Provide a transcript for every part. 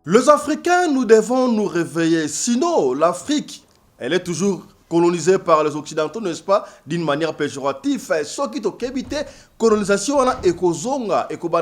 Les Africains, nous devons nous réveiller. Sinon, l'Afrique, elle est toujours colonisée par les Occidentaux, n'est-ce pas, d'une manière péjorative. Ce qui est évité, colonisation, et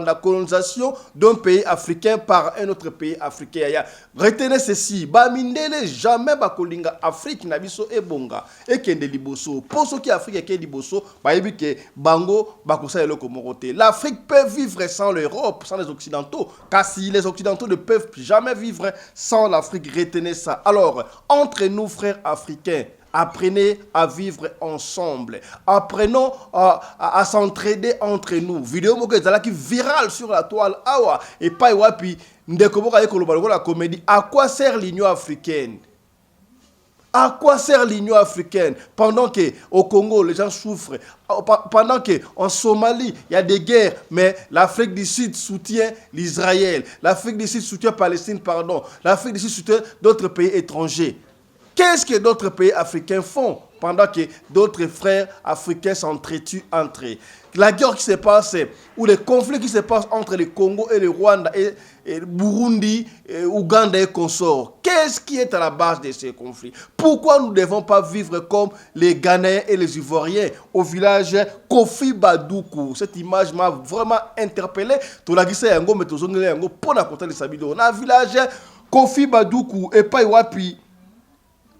la colonisation d'un pays africain par un autre pays africain. Retenez ceci, Bamindele jamais bakolinga Afrique na biso ebonga et kende liboso. Pour ceux qui Afrique et liboso, ke bango bakosa eloko morote. L'Afrique peut vivre sans l'Europe, sans les Occidentaux, car si les Occidentaux ne peuvent jamais vivre sans l'Afrique, retenez ça. Alors, entre nous frères africains, apprenez à vivre ensemble. Apprenons à s'entraider entre nous. Vidéo moko ezalaki virale sur la toile awa et pas wapi ndeko boka ekoloba la comédie. À quoi sert l'Union africaine? À quoi sert l'Union africaine pendant que au Congo les gens souffrent, pendant que en Somalie il y a des guerres, mais l'Afrique du Sud soutient l'Israël, l'Afrique du Sud soutient Palestine, pardon, l'Afrique du Sud soutient d'autres pays étrangers. Qu'est-ce que d'autres pays africains font pendant que d'autres frères africains s'entretuent entre eux? La guerre qui se passe, ou les conflits qui se passent entre le Congo et le Rwanda, et Burundi, et Ouganda et consorts. Qu'est-ce qui est à la base de ces conflits? Pourquoi nous ne devons pas vivre comme les Ghanéens et les Ivoiriens au village Kofi Badoukou? Cette image m'a vraiment interpellé. Dans le village Kofi Badoukou et pas Wapi.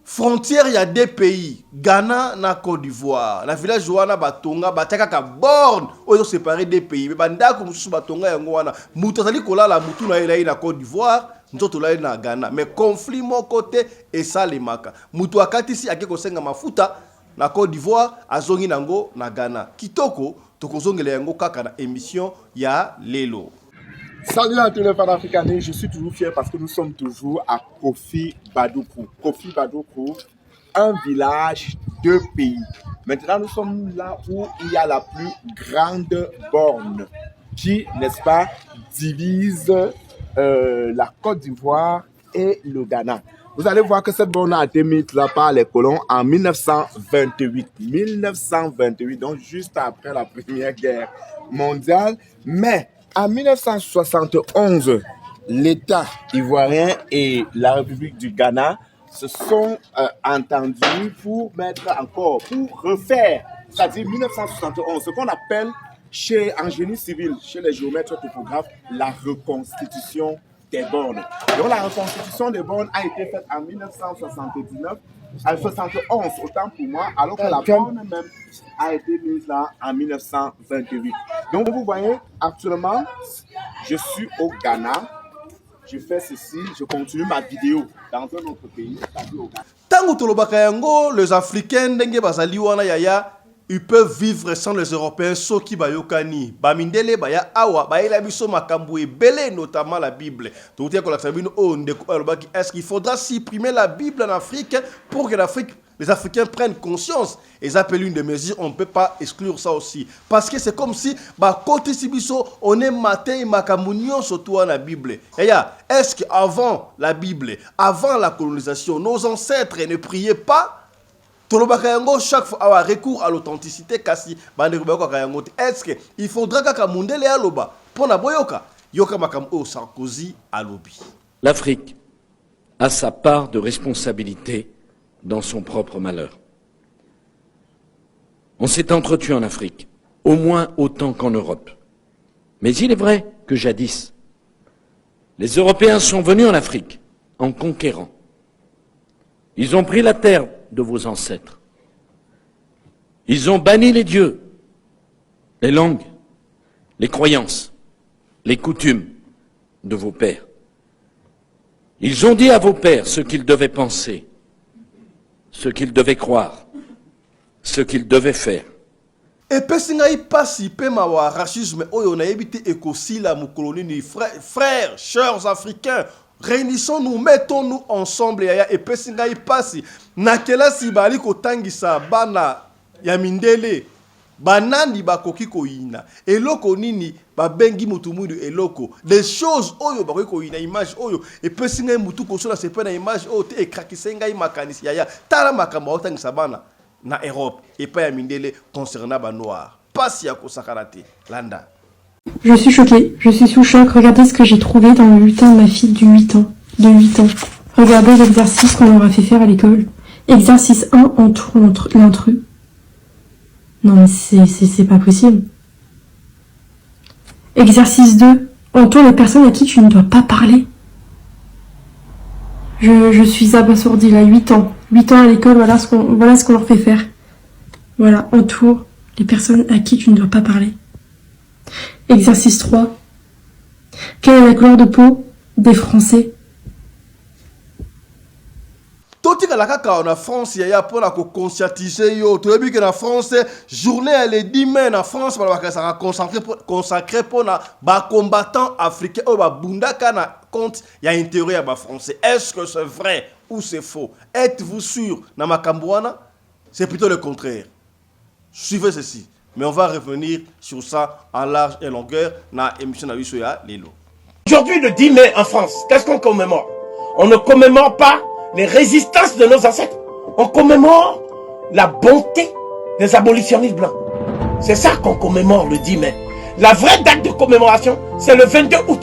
Frontière, il y a deux pays, Ghana na Côte d'Ivoire. La village Joana Batonga, Bataka borne, où ils ont séparé des pays. Mais Banda comme sous Batonga et Ngwana, Moutazali Kola la Moutou na Côte d'Ivoire, nous autres là na Ghana. Mais conflit mon côté et ça les maka. Moutou akati si ake kosenga mafuta na Côte d'Ivoire, azongi nango na Ghana. Kitoko, tokozongele yango kaka na émission ya Lelo. Salut à tous les panafricanistes, je suis toujours fier parce que nous sommes toujours à Kofi Badoukou. Kofi Badoukou, un village, deux pays. Maintenant, nous sommes là où il y a la plus grande borne qui, n'est-ce pas, divise la Côte d'Ivoire et le Ghana. Vous allez voir que cette borne a été mise là par les colons en 1928. 1928, donc juste après la Première Guerre mondiale. Mais en 1971, l'État ivoirien et la République du Ghana se sont entendus pour refaire, c'est-à-dire 1971, ce qu'on appelle en génie civil, chez les géomètres topographes, la reconstitution des bornes. Donc la reconstitution des bornes a été faite en 1979, en 71, autant pour moi, alors que la borne même a été mise là en 1928. Donc vous voyez, actuellement, je suis au Ghana, je fais ceci, je continue ma vidéo dans un autre pays, c'est-à-dire au Ghana. Tango tolobaka yango, les Africains ndenge bazali wana yaya, ils peuvent vivre sans les Européens, soki bayokani. Bamindele baya awa, bayela biso makambo ebele, notamment la Bible. Donc est-ce qu'il faudra supprimer la Bible en Afrique pour que les Africains prennent conscience? Et ils appellent une des mesures, on ne peut pas exclure ça aussi. Parce que c'est comme si, côté Sibiso, on est matin et makamounion surtout dans la Bible. Est-ce qu'avant la Bible, avant la colonisation, nos ancêtres ne priaient pas? Chaque fois avoir recours à l'authenticité, est-ce qu'il faudra que Mundele aloba pour la boyoka yoka makam o Sarkozy alobi? L'Afrique a sa part de responsabilité dans son propre malheur. On s'est entretenu en Afrique, au moins autant qu'en Europe. Mais il est vrai que jadis, les Européens sont venus en Afrique en conquérant. Ils ont pris la terre de vos ancêtres. Ils ont banni les dieux, les langues, les croyances, les coutumes de vos pères. Ils ont dit à vos pères ce qu'ils devaient penser, ce qu'ils devaient croire, ce qu'ils devaient faire. Et pesingai pasi pema wa racisme oyo na ebité ekosila mu colonie frères, chers africains. Réunissons-nous, mettons-nous ensemble et pesingai pasi nakela si bali kotangisa bana ya mindele banandi bakoki koyina eloko nini babengi mutu mudu eloko des choses oyo bakoki koyina image oyo et pesingai mutu kosola sepe na image oyo te ekrakisa ngai makanisi ya tala makambo otangisa bana na Europe et pas ya mindele concernant ba noir pasi ya kosakana te landa. Je suis choquée, je suis sous choc. Regardez ce que j'ai trouvé dans le bulletin de ma fille de 8 ans. Regardez l'exercice qu'on leur a fait faire à l'école. Exercice 1, entoure l'intrus. Non mais c'est pas possible. Exercice 2, entoure les personnes à qui tu ne dois pas parler. Je suis abasourdie là, 8 ans. 8 ans à l'école, voilà ce qu'on leur fait faire. Voilà, entoure les personnes à qui tu ne dois pas parler. Exercice 3. Quelle est la couleur de peau des Français? totikala kaka en France yaya mpona conscientiser yo toyebi ke na France journée elle est 10 mai en France balobaka ezalaka consacré mpona bacombattant africain oyo babundaka na compte ya intérêt ya bafrançais. Est-ce que c'est vrai ou c'est faux? Êtes-vous sûr na makambo wana? C'est plutôt le contraire. Suivez ceci, mais on va revenir sur ça en large et longueur na émission na biso ya lelo. Aujourd'hui, le 10 mai en France, qu'est-ce qu'on commémore? On ne commémore pas les résistances de nos ancêtres. On commémore la bonté des abolitionnistes blancs. C'est ça qu'on commémore le 10 mai. La vraie date de commémoration, c'est le 22 août.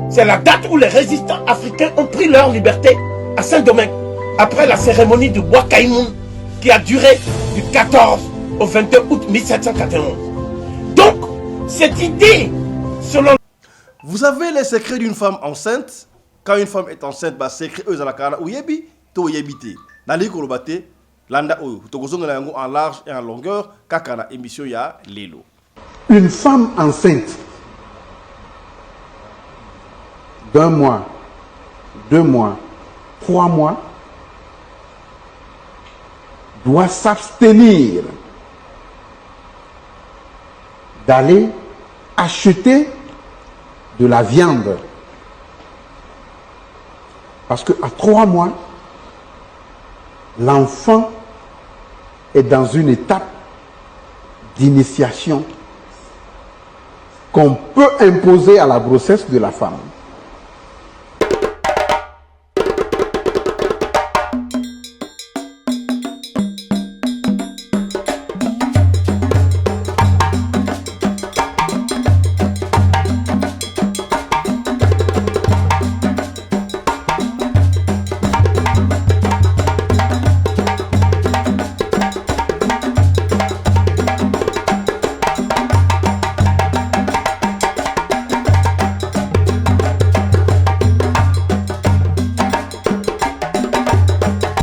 C'est la date où les résistants africains ont pris leur liberté à Saint-Domingue, après la cérémonie du Bois Caïmoun, qui a duré du 14 au 22 août 1791. Donc, cette idée, selon... Vous avez les secrets d'une femme enceinte. Quand une femme est enceinte, bah secret eux zalakana uyebi to yebite. Nali kolobate landa oyo tokozonga na yango en large et en longueur kaka na émission ya lelo. Une femme enceinte d'1 mois, 2 mois, 3 mois doit s'abstenir d'aller acheter de la viande. Parce qu'à 3 mois, l'enfant est dans une étape d'initiation qu'on peut imposer à la grossesse de la femme.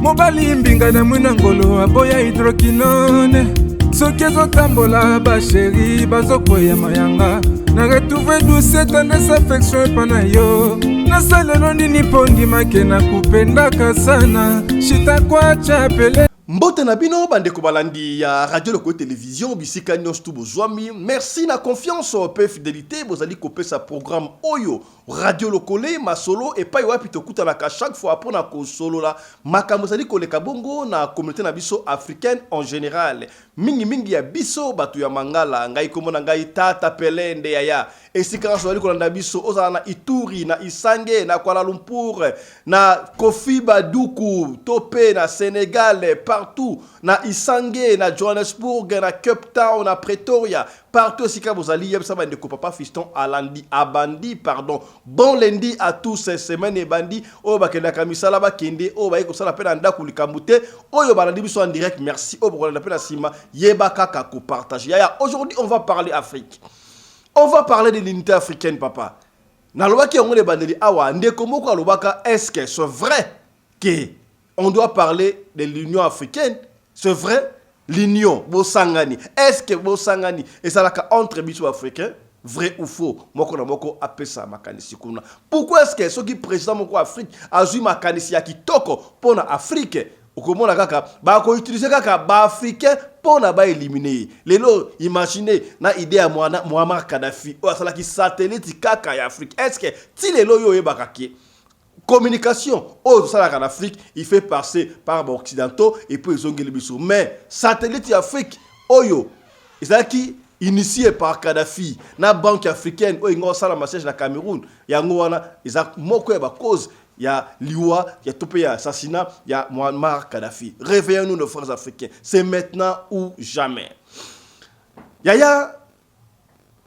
mobali mbinga na mwina ngolo aboya hydroquinone soki ezotambola basheri bazokwea mayanga na retrouve douce tendresse affection epa na yo nasalelo nini mpo ndimake na kupendaka sana shitakwacha pele. Mbote na bino bandeko balandi ya radio loko télévision bisika nyonso tu bozwami. Merci na confiance pe fidélité bozali kopé sa programme oyo radio lokole masolo et pa wapi tokuta na chaque fois pona ko solo la makambo zali koleka bongo na communauté na biso africaine en général. Mingi ya biso batu ya mangala ngai komona ngai tata pelende yaya esika zali kolanda biso ozala na Ituri na Isange na Kuala Lumpur na Kofi Baduku topé na Sénégal partout na Isange na Johannesburg na Cape Town na Pretoria partout sika bozali yebsa bandeko papa fiston alandi abandi pardon bon lundi à tous ces semaines et bandi o bakenda kamisala bakende o baiko sala pena ndaku likambute oyo balandi biso en direct merci o bokolanda pena sima yeba kaka ko partager ya aujourd'hui on va parler Afrique. On va parler de l'unité africaine, papa. Nalobaki on est bandeli awa ndeko moko alobaka est-ce que c'est vrai que on doit parler de l'Union africaine? C'est vrai l'Union Bosangani. Est-ce que Bosangani et ça la entre biso africains? Vrai ou faux? Moko na moko apesa makanisi kuna. Pourquoi est-ce que ceux qui président moko Afrique azui makanisi ya kitoko pona Afrique? Okomona kaka ba ko utiliser kaka ba africain pona ba éliminer. Lelo imaginez na idée ya Muammar Kadhafi o asala ki satellite kaka ya Afrique. Est-ce que ti lelo yo yebaka ki communication au salaka en Afrique il fait passer par les occidentaux et puis ils ont gagné biso mais satellite Afrique oyo ezaki initié par Kadhafi na banque africaine o ingo sala message na Cameroun yango wana ezak moko ya ba cause ya liwa ya topé ya assassinat ya Muammar Kadhafi. Réveillons-nous nos frères africains, c'est maintenant ou jamais. Yaya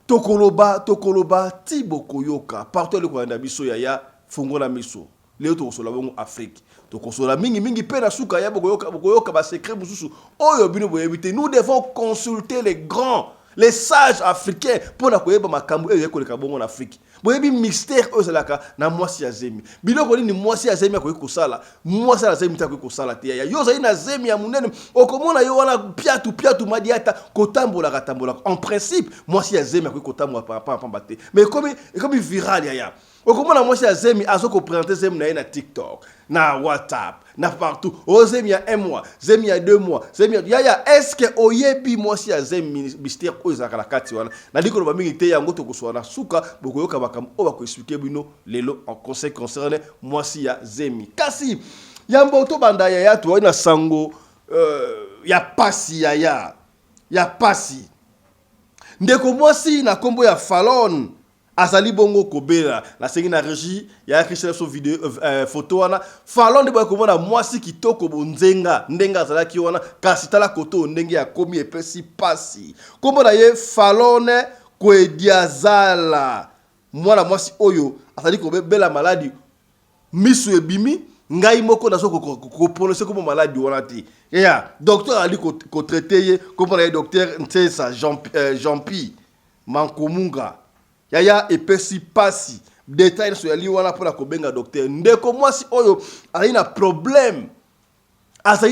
tokoloba tibo koyoka partout le kwanda biso yaya fongola miso leo tokosola bongo Afrique tokosola mingi pe na suka ya bokoyoka ba secret bususu oyo bino boyebite. Nous devons consulter les grands, les sages africains pour na koyeba makambo eyo ekoleka bongo na Afrique. Boyebi mystère oyo zalaka na mwasi ya zemi biloko ni mwasi ya zemi akoki kosala mwasi ya zemi takoki kosala te ya yo zali na zemi ya munene okomona yo wana piatu madiata kotambola en principe mwasi ya zemi akoki kotambola pamba te mais comme viral ya okomona mwasi ya zemi azoko présenter zemi na ye na TikTok na WhatsApp na partout o zemi ya 1 mois zemi ya 2 mois zemi ya est-ce que oyebi mwasi ya zemi mystère oyo zalaka na kati wana na diko ba mingi te yango tokoswa na suka bokoyoka bakam o ba ko expliquer bino lelo en conseil concerne mwasi ya zemi kasi yambo to banda ya to na sango ya pasi ya pasi ndeko mwasi na kombo ya Fallon azali bongo kobela la sengi na régie ya Christian so vidéo photo wana Fallon de boy komona mwasi kitoko bonzenga ndenga azalaki wana kasi tala koto ndenge ya komi epesi pasi kombo na ye Fallon Kwediazala mwana mwasi oyo azali kobela maladi misu ebimi ngai moko na soko ko prononcer comme maladi wana ti docteur ali ko traiter ye kombo na ye docteur Ntesa Jean-Pi Mankomunga yaya epesi pasi détail so yali wana pour la kobenga docteur ndeko mwasi oyo azali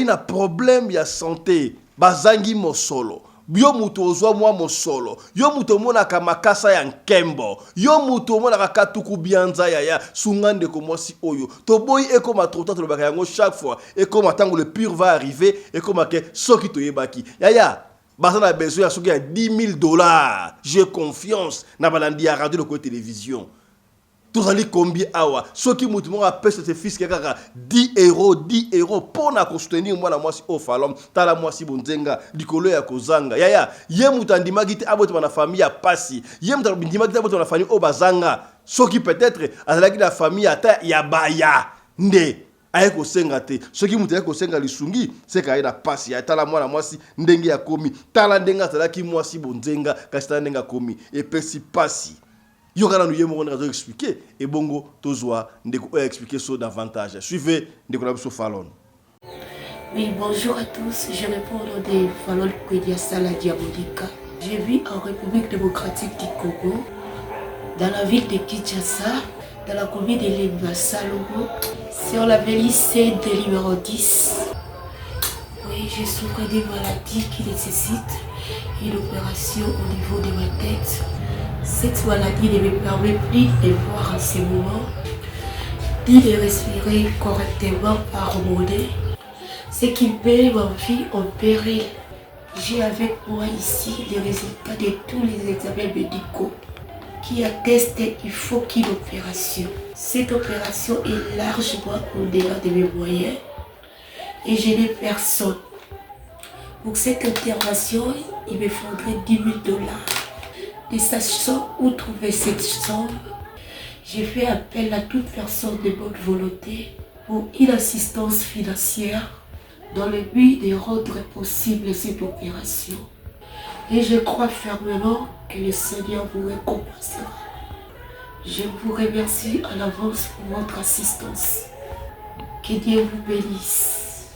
na problème ya santé bazangi mosolo yo muto ozwa mwa mosolo yo muto mona kamakasa ya nkembo yo muto mona kakatuku bianza yaya sunga ndeko mwasi oyo toboyi ekoma trota tolobaka yango chaque fois ekoma tango le pire va arriver ekoma ke soki toyebaki yaya Basan a besoin à ce qu'il y a $10,000. J'ai confiance dans balandi à radio de télévision. Tous allez combien awa. Ce qui m'a appelé ce fils qui a 10 euros pour na soutenir moi la moi si au Fallon, tala moi si bonzenga, dikolo ya kozanga. Yaya, ye mutandima gite abote na famille a passi. Ye mutandima gite abote na famille au bazanga. Ce qui peut-être à la famille ata ya baya. Nde ayeko senga te soki mutu ayeko senga lisungi c'est ka ina pasi ya tala mwana mwasi ndenge ya komi tala ndenga talaki mwasi bonzenga kasi ndenga komi epesi pasi yo kana nous yemo on expliquer et bongo tozwa ndeko expliquer ça davantage suivez ndeko na biso Fallon. Oui, bonjour à tous, je réponds au nom de Fallon Kwediazala Diabolika. Je vis en République démocratique du Congo, dans la ville de Kinshasa, dans la commune de Lemba Salomo, sur la Vélice de numéro 10. Oui, je souffre d'une maladie qui nécessite une opération au niveau de ma tête. Cette maladie ne me permet plus de voir en ce moment, ni de respirer correctement par mon nez, ce qui met ma vie en péril. J'ai avec moi ici les résultats de tous les examens médicaux qui attestent qu'il faut une opération. Cette opération est largement au-delà de mes moyens et je n'ai personne. Pour cette intervention, il me faudrait $10,000. Ne sachant où trouver cette somme, j'ai fait appel à toute personne de bonne volonté pour une assistance financière dans le but de rendre possible cette opération. Et je crois fermement que le Seigneur vous récompensera. Je vous remercie en avance pour votre assistance. Que Dieu vous bénisse.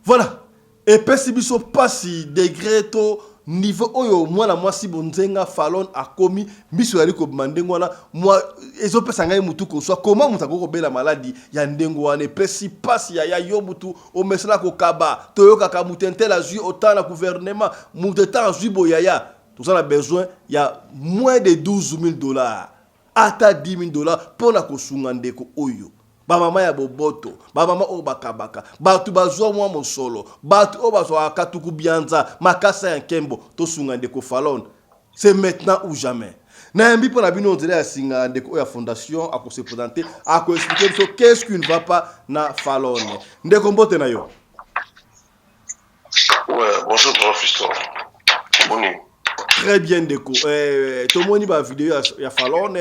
Voilà. Et pesi biso pasi degré to niveau oyo mwana mwasi bonzenga Fallon akomi biso yali ko mandengo wana moi ezo pesa ngai mutu ko so comment mutu ko bela maladie ya ndengo wana pesi pasi ya yo mutu o mesala ko kaba toyoka ka mutente la jui autant la gouvernement mutu ta jui boyaya tout ça a besoin il y a moins de $12,000 ata $10,000 pour na ko sunga ndeko oyo ba mama ya boboto ba mama o bakabaka batu bazwa mwa mosolo batu o bazwa katuku bianza makasa ya nkembo to sunga ndeko Fallon. C'est maintenant ou jamais. Na mbi pour na bino ndela ya singa ndeko ya fondation a ko se présenter a ko expliquer so qu'est-ce qui ne va pas na Fallon. Ndeko mbote na yo. Ouais, bonjour grand fiston. Bonne nuit. Très bien déco. Tout le monde va vidéo il y a Fallon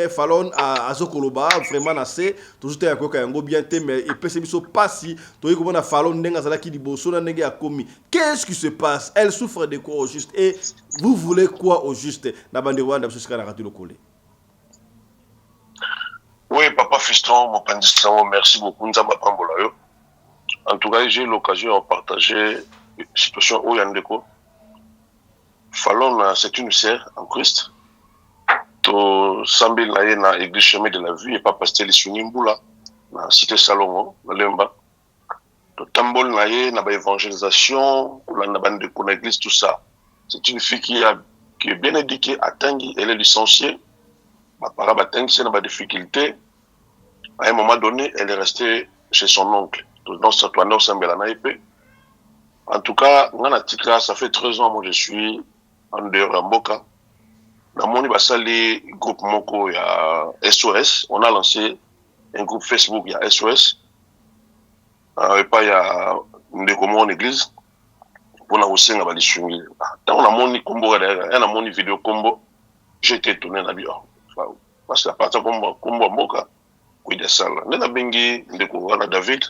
à Zokoloba vraiment assez toujours te yakoka yango bien te mais et pese biso pasi to yiko na Fallon ndenga zala ki liboso na ndenge ya komi. Qu'est-ce qui se passe? Elle souffre de quoi au juste et vous voulez quoi au juste? Na bande Rwanda biso sika na ratu lokole. Oui, papa Fiston, mon pandistan, merci beaucoup. Nzamba Pambola yo. En tout cas, j'ai eu l'occasion de partager une situation où Yandeko. Fallon, c'est une sœur en Christ. To Sambil na na église chemin de la vie et pas pasteur les Sunimbula na cité Salomon na Lemba. To Tambol na ba évangélisation na bande de l'église tout ça. C'est une fille qui est bien éduquée à Tangi, elle est licenciée. Ma parole a Tangi c'est na difficulté. À un moment donné, elle est restée chez son oncle. Dans ce toit Sambela na épée. En tout cas, ça fait 13 ans moi je suis en dehors de Mboka. Dans mon groupe Moko, il y a SOS. On a lancé un groupe Facebook, il y a SOS. Et pas il y a une commun en église. Pour la aussi, on va les suivre. Dans on a mon combo, il y a mon vidéo combo. J'ai été étonné dans la parce qu'à partir de combo Mboka, il y a ça. Dans Bengi, on a David.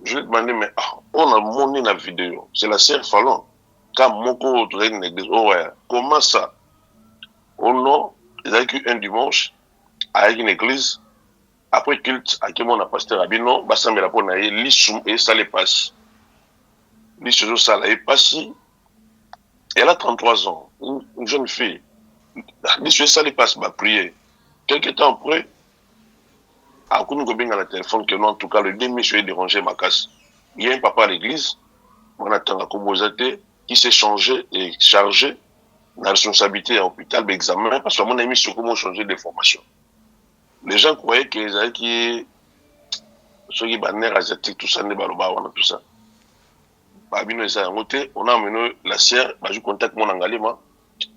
Je lui ai demandé, mais on a monté la vidéo. C'est la sœur Fallon. Quand Moko est une église, ouais, comment ça? Oh non, ils ont eu un dimanche avec une église. Après culte, à qui on a pasteur Abino, Bassam et la Ponaï, l'issue et ça les passe. L'issue ça les passe. Elle a 33 ans, une jeune fille. L'issue ça les passe, va prier. Quelques temps après, à Koungoubing à la téléphone, que non, en tout cas, le demi-monsieur est dérangé ma casse. Il y a un papa à l'église, on attend à Koumozate, qui s'est changé et chargé la responsabilité à l'hôpital d'examen, parce que mon ami sur comment changer de formation. Les gens croyaient qu'ils avaient qui ceux qui bannières asiatiques, tout ça, tout ça. On a amené la sœur, je contacte mon angalima.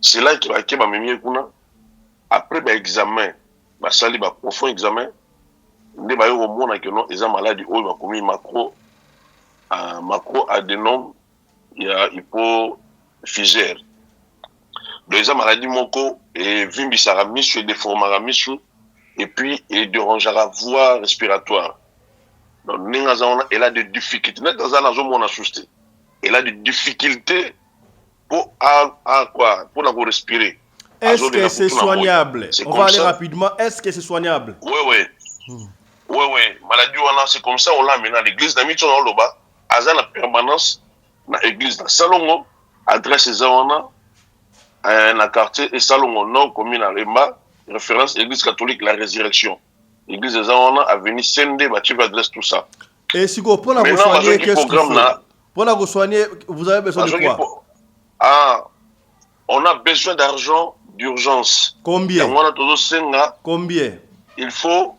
C'est là qu'il va m'aimer. Après l'examen, ça li profond examen. Ils ont maladie, ils ont commis macro adénome, il y a hypophysaire. Les maladies moko et vimbisara misu et déformara misu et puis il dérangera voie respiratoire. Donc elle a des difficultés. Elle a des difficultés pour pour la respirer. Est-ce que c'est soignable? On va aller rapidement. Est-ce que c'est soignable? Oui. Oui. Maladie c'est comme ça on l'a amené à l'église. Dans Loba, la permanence dans l'église dans Salongo, adresse Zawana. Un quartier et Salomon Nord, commune à Rema, référence Église catholique, la résurrection. L'église des Zawana a venu scinder, tu vas adresser tout ça. Et si vous prenez vous soigner, qu'est-ce qu'il faut? Pour vous soigner, vous avez besoin de quoi? On a besoin d'argent d'urgence. Combien? Combien? Il faut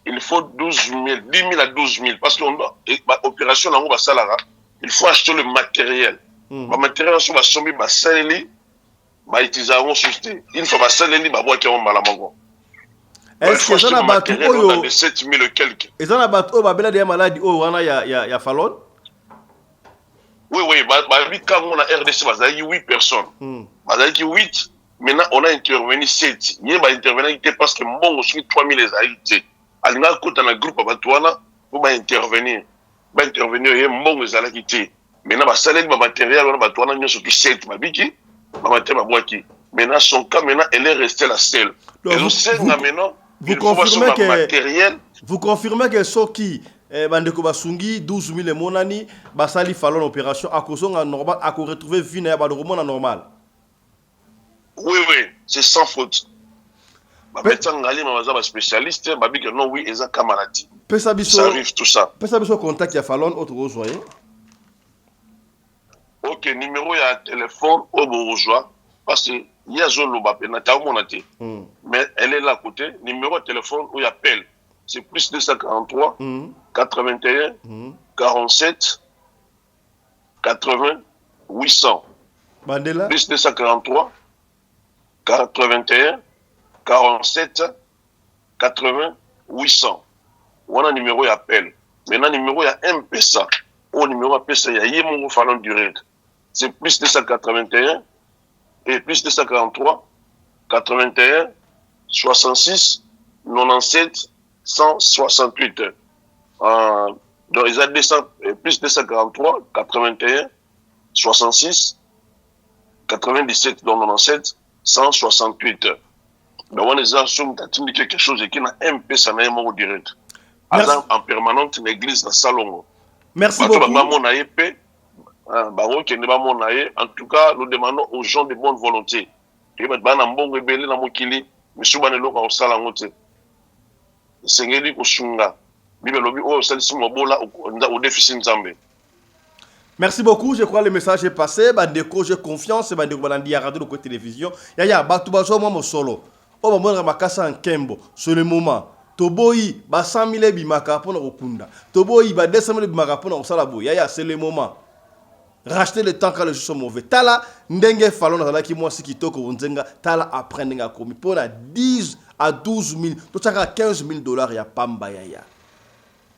12 000, 10 000 à 12 000. Parce que l'opération, il faut acheter le matériel. Le matériel, on va sommer, il faut est-ce que ça n'a de 7 000 et quelques. Et ça n'a pas de maladie il y a Fallon? Oui, quand on a RDC, il y a 8 personnes. Il y a 8, maintenant on a intervenu 7. Il y a intervenu parce que bon, aussi 3 000 les haïtés. Il y a un groupe pour intervenir. Il y a un bon les haïtés. Maintenant, le matériel, on a surtout 7. Maintenant, son cas, elle est restée la seule. Vous confirmez que ceux qui Bandeko Basungi 12 000 monani basali Fallon opération à cause normal à retrouver vie na ba normal. Oui, c'est sans faute. Médecin ngali ma spécialiste babi que non oui eza ka maladie. Ça arrive tout ça. Pesa biso contact ya Fallon autre rejoindre. OK, numéro ya téléphone au bourgeois parce que il y a zone loba penata monate. Mais elle est là à côté, numéro de téléphone où il appelle. C'est plus 243 81 47 80 800. Bandela plus 243 81 47 80 800. On a numéro d'appel. Maintenant, numéro il y a un PSA. Au numéro PSA, il y a mon Fallon direct. C'est plus 281 et plus 243, 81, 66, 97, 168. Donc, ils ont plus 243, 81, 66, 97, donc 97, 168. Donc, on est en quelque chose qui n'a un peu ça n'a direct. En permanente, l'église dans salon. Merci beaucoup. En tout cas, nous demandons aux gens de bonne volonté. Merci beaucoup, je crois que le message est passé. Bandeko, j'ai confiance. Bandeko, Balandi, radio de côté télévision. Yaya, Batubazo, moi, solo. Oh, moi, Makasa en Kembo. C'est le moment. Toboyi, 100 000 bimaka pour nous kunda. Toboyi, 200 000 bimaka pour nous salabo. Yaya, c'est le moment. Racheter le temps quand les choses sont mauvais. Tala, ndenge falon na ki moi si kitoko unzenga. Tala après ndenga komi. Pour na 10 à 12 000. Tochaka 15 000 dollars ya pamba yaya.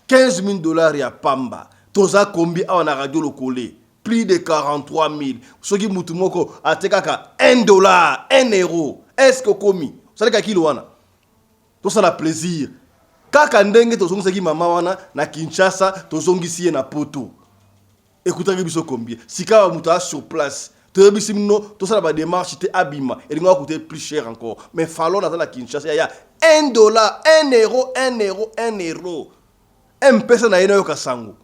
15 000 dollars ya pamba. Toza kombi a na radio le collé. Plus de 43 000. Soki mutumoko atekaka 1 dollar, 1 euro. Est-ce que komi? Ça ka kilo wana. Tout ça la plaisir. Kaka ndenge tozongisa mama wana na Kinshasa tozongisi na poto. Écoutez biso combien. Si ka muta sur place, tobisi mino tout ça la démarche te abima et il va coûter plus cher encore. Mais fallait dans la Kinshasa il y a 1 dollar, 1 euro, 1 euro, 1 euro. Un pesa na ina yoka sango.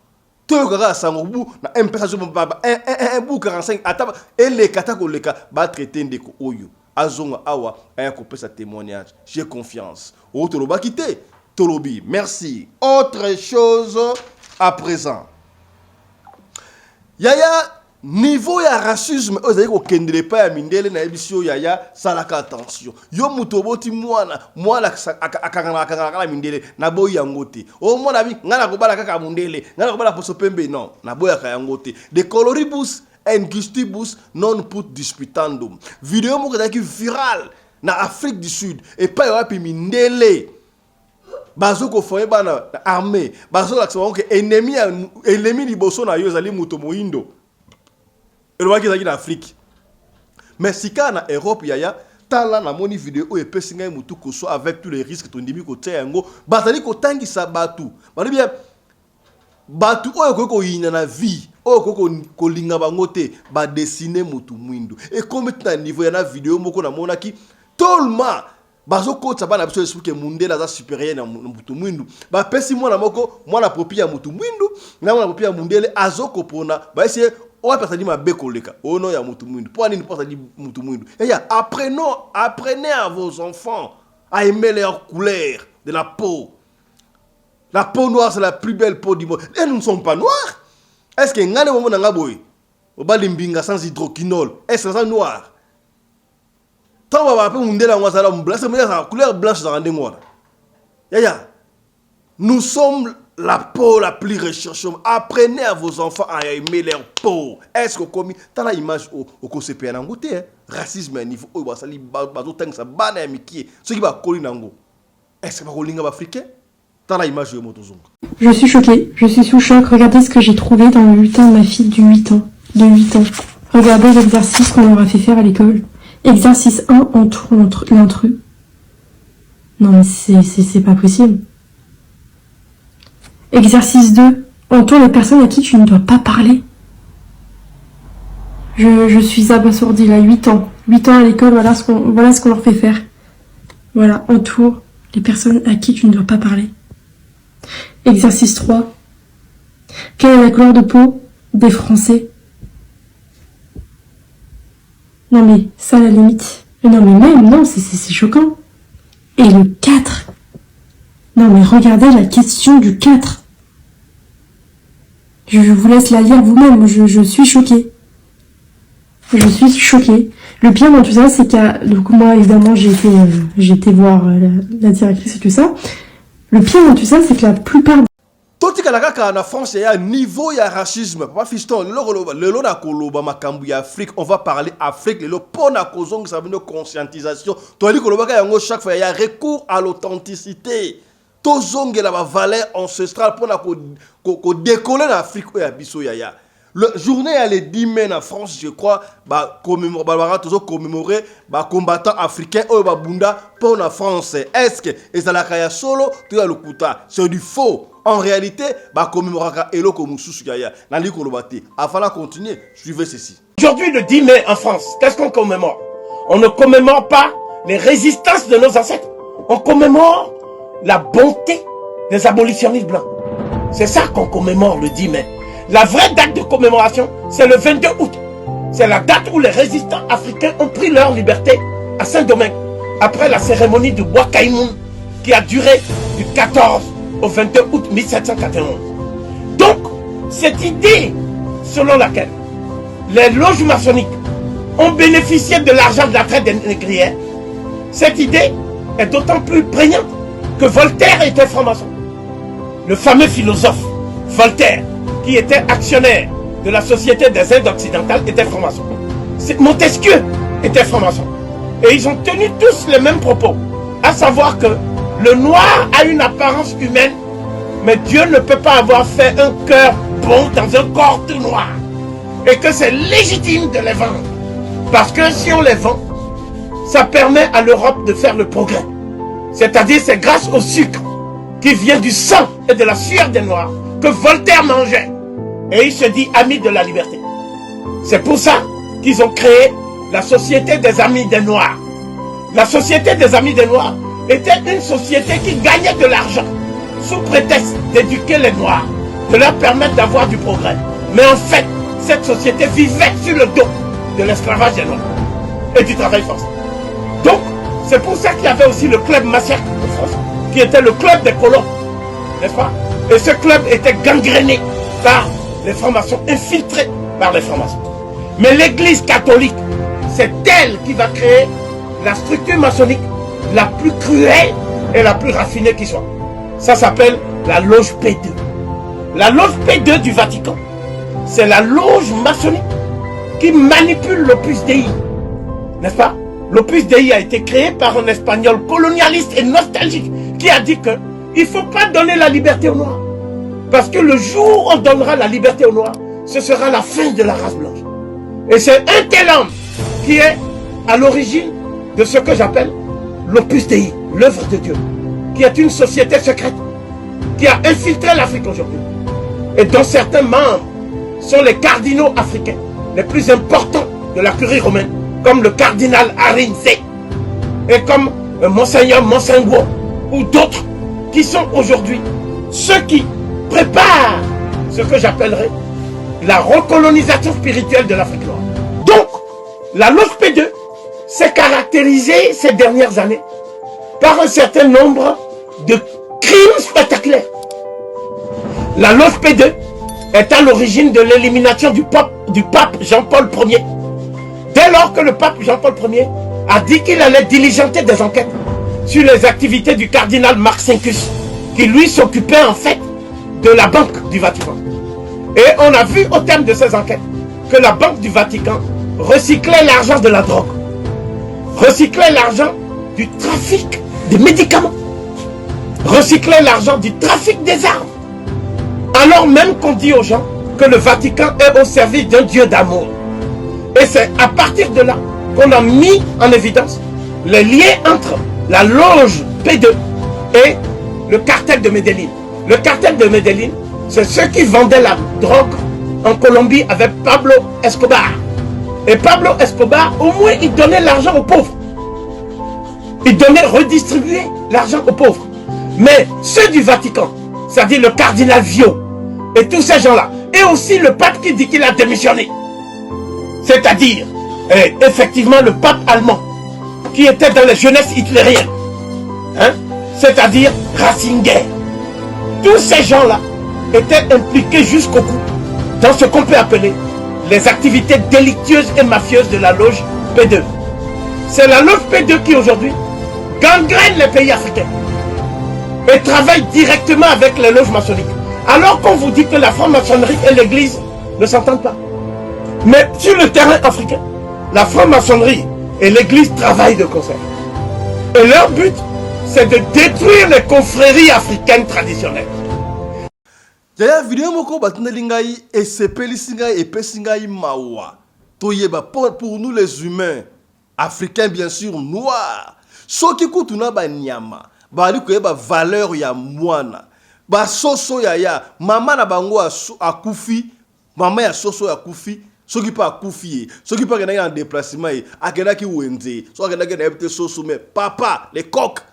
To yoka sango bu na un pesa zo baba un bu 45 ataba et les katako leka ba traiter ndeko oyo. Azonga awa aya ko pesa témoignage. J'ai confiance. O toloba kité. Tolobi, merci. Autre chose à présent. Yaya niveau ya racisme ozali ko kendele pa ya mindele na ebisio yaya salaka attention. Yo mutoboti mwana akangana mindele na boyi yangote. O mwana bi ngana ko bala kaka mundele, ngana ko bala poso pembe non, na boya ka yangote. De coloribus and gustibus non put disputandum. Vidéo moko ezali viral na Afrique du Sud et pa yo api mindele. Bazo ko foye bana armée, bazo la que ennemi liboso na yo ezali muto moindo. Et le waki ezali na Afrique. Mais si ka na Europe yaya tala na moni vidéo o epesinga mutu koso avec tous les risques to ndimi ko tsengo, bazali ko tangisa batu. Bali bien batu oyo ko yina na vie, oyo ko linga bango te ba dessiner mutu mwindo. Et comme tu na niveau ya na vidéo moko na monaki tolma bazo kota bana biso expliquer mundela za supérieur na mutu mwindu ba pesi mwana moko mwana popi ya mutu mwindu na mwana popi ya mundele azoko pona ba essayer o personne ma bekoleka ono ya mutu mwindu pour nini pour dire mutu mwindu ya apprenez à vos enfants à aimer leur couleur de la peau. La peau noire c'est la plus belle peau du monde. Et nous ne sommes pas noirs. Est-ce que ngane momo na ngaboy o ba limbinga sans hydroquinone est-ce ça noir? Tant on va appeler mundela ngwazala mblanche mais la couleur blanche dans ndengwa. Yaya. Nous sommes la peau la plus recherchée. Apprenez à vos enfants à aimer leur peau. Est-ce que comme dans la image au CPN en goûté racisme à niveau au basali bazo tang sa bana miki ce qui va coller nango. Est-ce que va coller africain? Dans la image de motozong. Je suis choquée, je suis sous choc. Regardez ce que j'ai trouvé dans le bulletin de ma fille de 8 ans. Regardez l'exercice qu'on leur a fait faire à l'école. Exercice 1, entoure l'intrus. Non mais c'est pas possible. Exercice 2, entoure les personnes à qui tu ne dois pas parler. Je suis abasourdie là, 8 ans. 8 ans à l'école, voilà ce qu'on leur fait faire. Voilà, entoure les personnes à qui tu ne dois pas parler. Exercice 3. Quelle est la couleur de peau des Français? Non mais, ça à la limite. Non mais même, non, c'est choquant. Et le 4. Non mais regardez la question du 4. Je vous laisse la lire vous-même, je suis choquée. Je suis choquée. Le pire dans tout ça, c'est donc moi évidemment j'ai été voir la directrice et tout ça. Le pire dans tout ça, c'est que la plupart Toti kalaka na France ya niveau ya racisme. Papa fiston le lo na koloba makambu ya Afrique, on va parler Afrique le pona kozong ça veut conscientisation. To li koloba ka yango chaque fois ya recours à l'authenticité. To zongela ba valeur ancestrale pona ko décoller l'Afrique ya biso ya. Le journée elle est 10 mai en France, je crois, commémorer combattants africains au Bunda pour la France. Est-ce que Ezalakaya solo tu as le kuta? C'est du faux. En réalité, commémorer Elo Komususu Gaya, Nali Kolobati. Afin de continuer, suivez ceci. Aujourd'hui, le 10 mai en France, qu'est-ce qu'on commémore? On ne commémore pas les résistances de nos ancêtres. On commémore la bonté des abolitionnistes blancs. C'est ça qu'on commémore le 10 mai. La vraie date de commémoration, c'est le 22 août. C'est la date où les résistants africains ont pris leur liberté à Saint-Domingue, après la cérémonie du Bois Caïmoun, qui a duré du 14 au 22 août 1791. Donc, cette idée selon laquelle les loges maçonniques ont bénéficié de l'argent de la traite des négrières, cette idée est d'autant plus prégnante que Voltaire était franc-maçon. Le fameux philosophe Voltaire, qui était actionnaire de la Société des Indes occidentales, était franc-maçon. Montesquieu était franc-maçon. Et ils ont tenu tous les mêmes propos, à savoir que le noir a une apparence humaine, mais Dieu ne peut pas avoir fait un cœur bon dans un corps tout noir. Et que c'est légitime de les vendre. Parce que si on les vend, ça permet à l'Europe de faire le progrès. C'est-à-dire c'est grâce au sucre qui vient du sang et de la sueur des Noirs que Voltaire mangeait. Et il se dit ami de la liberté. C'est pour ça qu'ils ont créé la Société des Amis des Noirs. La Société des Amis des Noirs était une société qui gagnait de l'argent sous prétexte d'éduquer les Noirs, de leur permettre d'avoir du progrès. Mais en fait, cette société vivait sur le dos de l'esclavage des Noirs et du travail forcé. Donc, c'est pour ça qu'il y avait aussi le club Massiac de France, qui était le club des colons, n'est-ce pas? Et ce club était gangréné par les francs-maçons, infiltrés par les francs-maçons. Mais l'église catholique, c'est elle qui va créer la structure maçonnique la plus cruelle et la plus raffinée qui soit. Ça s'appelle la loge P2. La loge P2 du Vatican, c'est la loge maçonnique qui manipule l'Opus Dei, n'est-ce pas? L'Opus Dei a été créé par un Espagnol colonialiste et nostalgique qui a dit que il ne faut pas donner la liberté aux Noirs. Parce que le jour où on donnera la liberté aux Noirs, ce sera la fin de la race blanche. Et c'est un tel homme qui est à l'origine de ce que j'appelle l'Opus Dei, l'œuvre de Dieu, qui est une société secrète, qui a infiltré l'Afrique aujourd'hui, et dont certains membres sont les cardinaux africains les plus importants de la curie romaine, comme le cardinal Arinze, et comme Monseigneur Monsengo, ou d'autres, qui sont aujourd'hui ceux qui préparent ce que j'appellerais la recolonisation spirituelle de l'Afrique noire. Donc, la loge P2 s'est caractérisée ces dernières années par un certain nombre de crimes spectaculaires. La loge P2 est à l'origine de l'élimination du pape Jean-Paul Ier. Dès lors que le pape Jean-Paul Ier a dit qu'il allait diligenter des enquêtes sur les activités du cardinal Marcinkus, qui lui s'occupait en fait de la Banque du Vatican. Et on a vu au terme de ces enquêtes que la Banque du Vatican recyclait l'argent de la drogue, recyclait l'argent du trafic des médicaments, recyclait l'argent du trafic des armes. Alors même qu'on dit aux gens que le Vatican est au service d'un Dieu d'amour. Et c'est à partir de là qu'on a mis en évidence les liens entre la loge P2 et le cartel de Medellín. Le cartel de Medellín, c'est ceux qui vendaient la drogue en Colombie avec Pablo Escobar. Et Pablo Escobar, au moins, il donnait l'argent aux pauvres. Il donnait, redistribuer l'argent aux pauvres. Mais ceux du Vatican, c'est-à-dire le cardinal Vio, et tous ces gens-là, et aussi le pape qui dit qu'il a démissionné, c'est-à-dire, effectivement, le pape allemand, qui était dans les jeunesses hitlériennes, hein, c'est-à-dire Ratzinger. Tous ces gens-là étaient impliqués jusqu'au bout dans ce qu'on peut appeler les activités délictueuses et mafieuses de la loge P2. C'est la loge P2 qui aujourd'hui gangrène les pays africains et travaille directement avec les loges maçonniques. Alors qu'on vous dit que la franc-maçonnerie et l'église ne s'entendent pas. Mais sur le terrain africain, la franc-maçonnerie et l'église travaillent de concert. Et leur but, c'est de détruire les confréries africaines traditionnelles. Yaya vidéo moko batuneli ngai esepelisi ngai epesi ngai mawa. Toyeba pour nous les humains africains bien sûr noirs. Soki kutuna ba nyama, bali koyeba valeur ya mwana. Ba soso yaya, mama na bango akufi, mama ya soso ya kufi. Soki pa akufi, soki pa kena en déplacement, akena ki wenze, so akena ki na ebite soso mais papa, les coqs.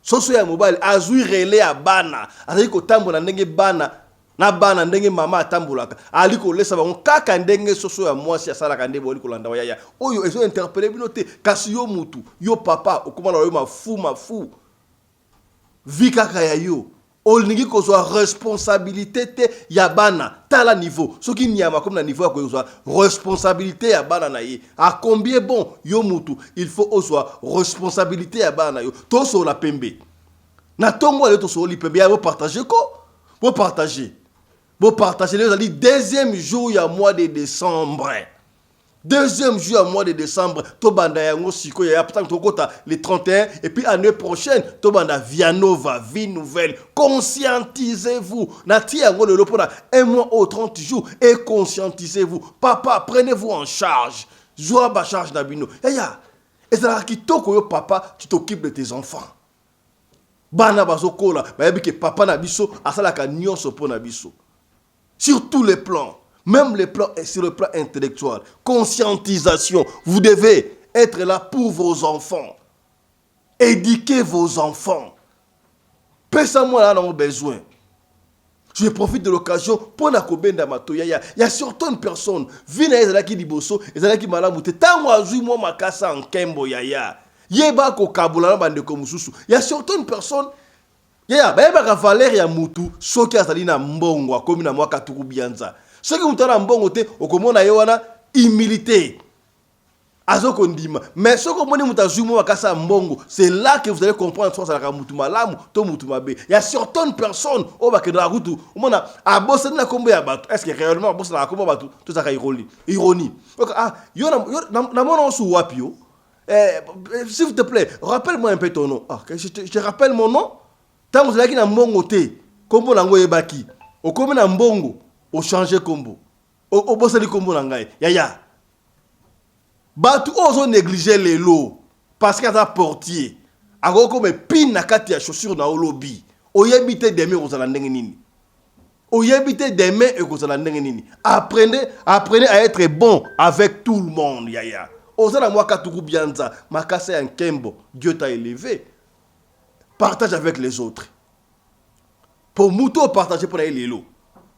Soso ya mobile azui relé ya bana, azali ko tambola ndenge bana na bana ndenge mama atambulaka ali ko lesa bango kaka ndenge soso ya mwasi asala ka ndebo liko landa yaya oyo ezo interpeller binote kasi yo mutu yo papa okomana yo mafu vika kaya yo olingi kozwa responsabilité te ya bana tala niveau soki nyama comme na niveau ya kozwa responsabilité ya bana na ye a combien bon yo mutu il faut ozwa responsabilité ya bana yo to so la pembe na tongo ale to so li pembe ya bo partager ko bo partager les deuxième jour ya mois de décembre. Deuxième jour à mois de décembre, Tobanda yango siko ya peut-être tokota le 31 et puis année prochaine Tobanda Vianova, vie nouvelle. Conscientisez-vous. Nati yango le lopona un mois ou 30 jours et conscientisez-vous. Papa, prenez-vous en charge. Joua ba charge nabino. Yaya. Et ça qui toko yo papa, tu t'occupes de tes enfants. Bana bazokola, ba yebi ke papa na biso asalaka nyonso po na biso. Sur tous les plans, même les plans sur le plan intellectuel, conscientisation, vous devez être là pour vos enfants. Éduquez vos enfants. Personne là dans besoin. Je profite de l'occasion pour nakobenda matoya. Il y a certaines personnes, vina ezalaki liboso, ezalaki malamute, tango azui mo makasa en kembo yaya. Yeba ko kabula bande ko mususu. Il y a certaines personnes yaya bayeba valeur ya mutu soki azali na mbongo akomi na mwaka tukubianza soki mutu na mbongo te okomona ye wana humilité azoko ndima mais soki omoni mutu azui mo makasa mbongo c'est là que vous allez comprendre soit ça mutu malamu to mutu mabe. Il y a certaines personnes au bakeda kutu omona abosa na kombo ya bato est-ce que réellement abosa na kombo bato to zaka ironie ah yo na mona osu wapi yo s'il vous te plaît rappelle-moi un peu ton nom. Ah je te rappelle mon nom. Tant que vous avez un mbongo te, kombo nango ebaki. O komi na mbongo, o changer kombo. O boseli kombo nangai. Yaya. Batu ozo négliger les lots parce qu'il y a un portier. Ako comme pin na kati ya chaussure na olobi. O yebite demain ozala ndenge nini. O yebite demain ozala ndenge nini. Apprenez à être bon avec tout le monde, yaya. Ozala mwaka tukubianza, makasa ya nkembo, Dieu t'a élevé. Partage avec les autres. Pour mouto partager pour les lots.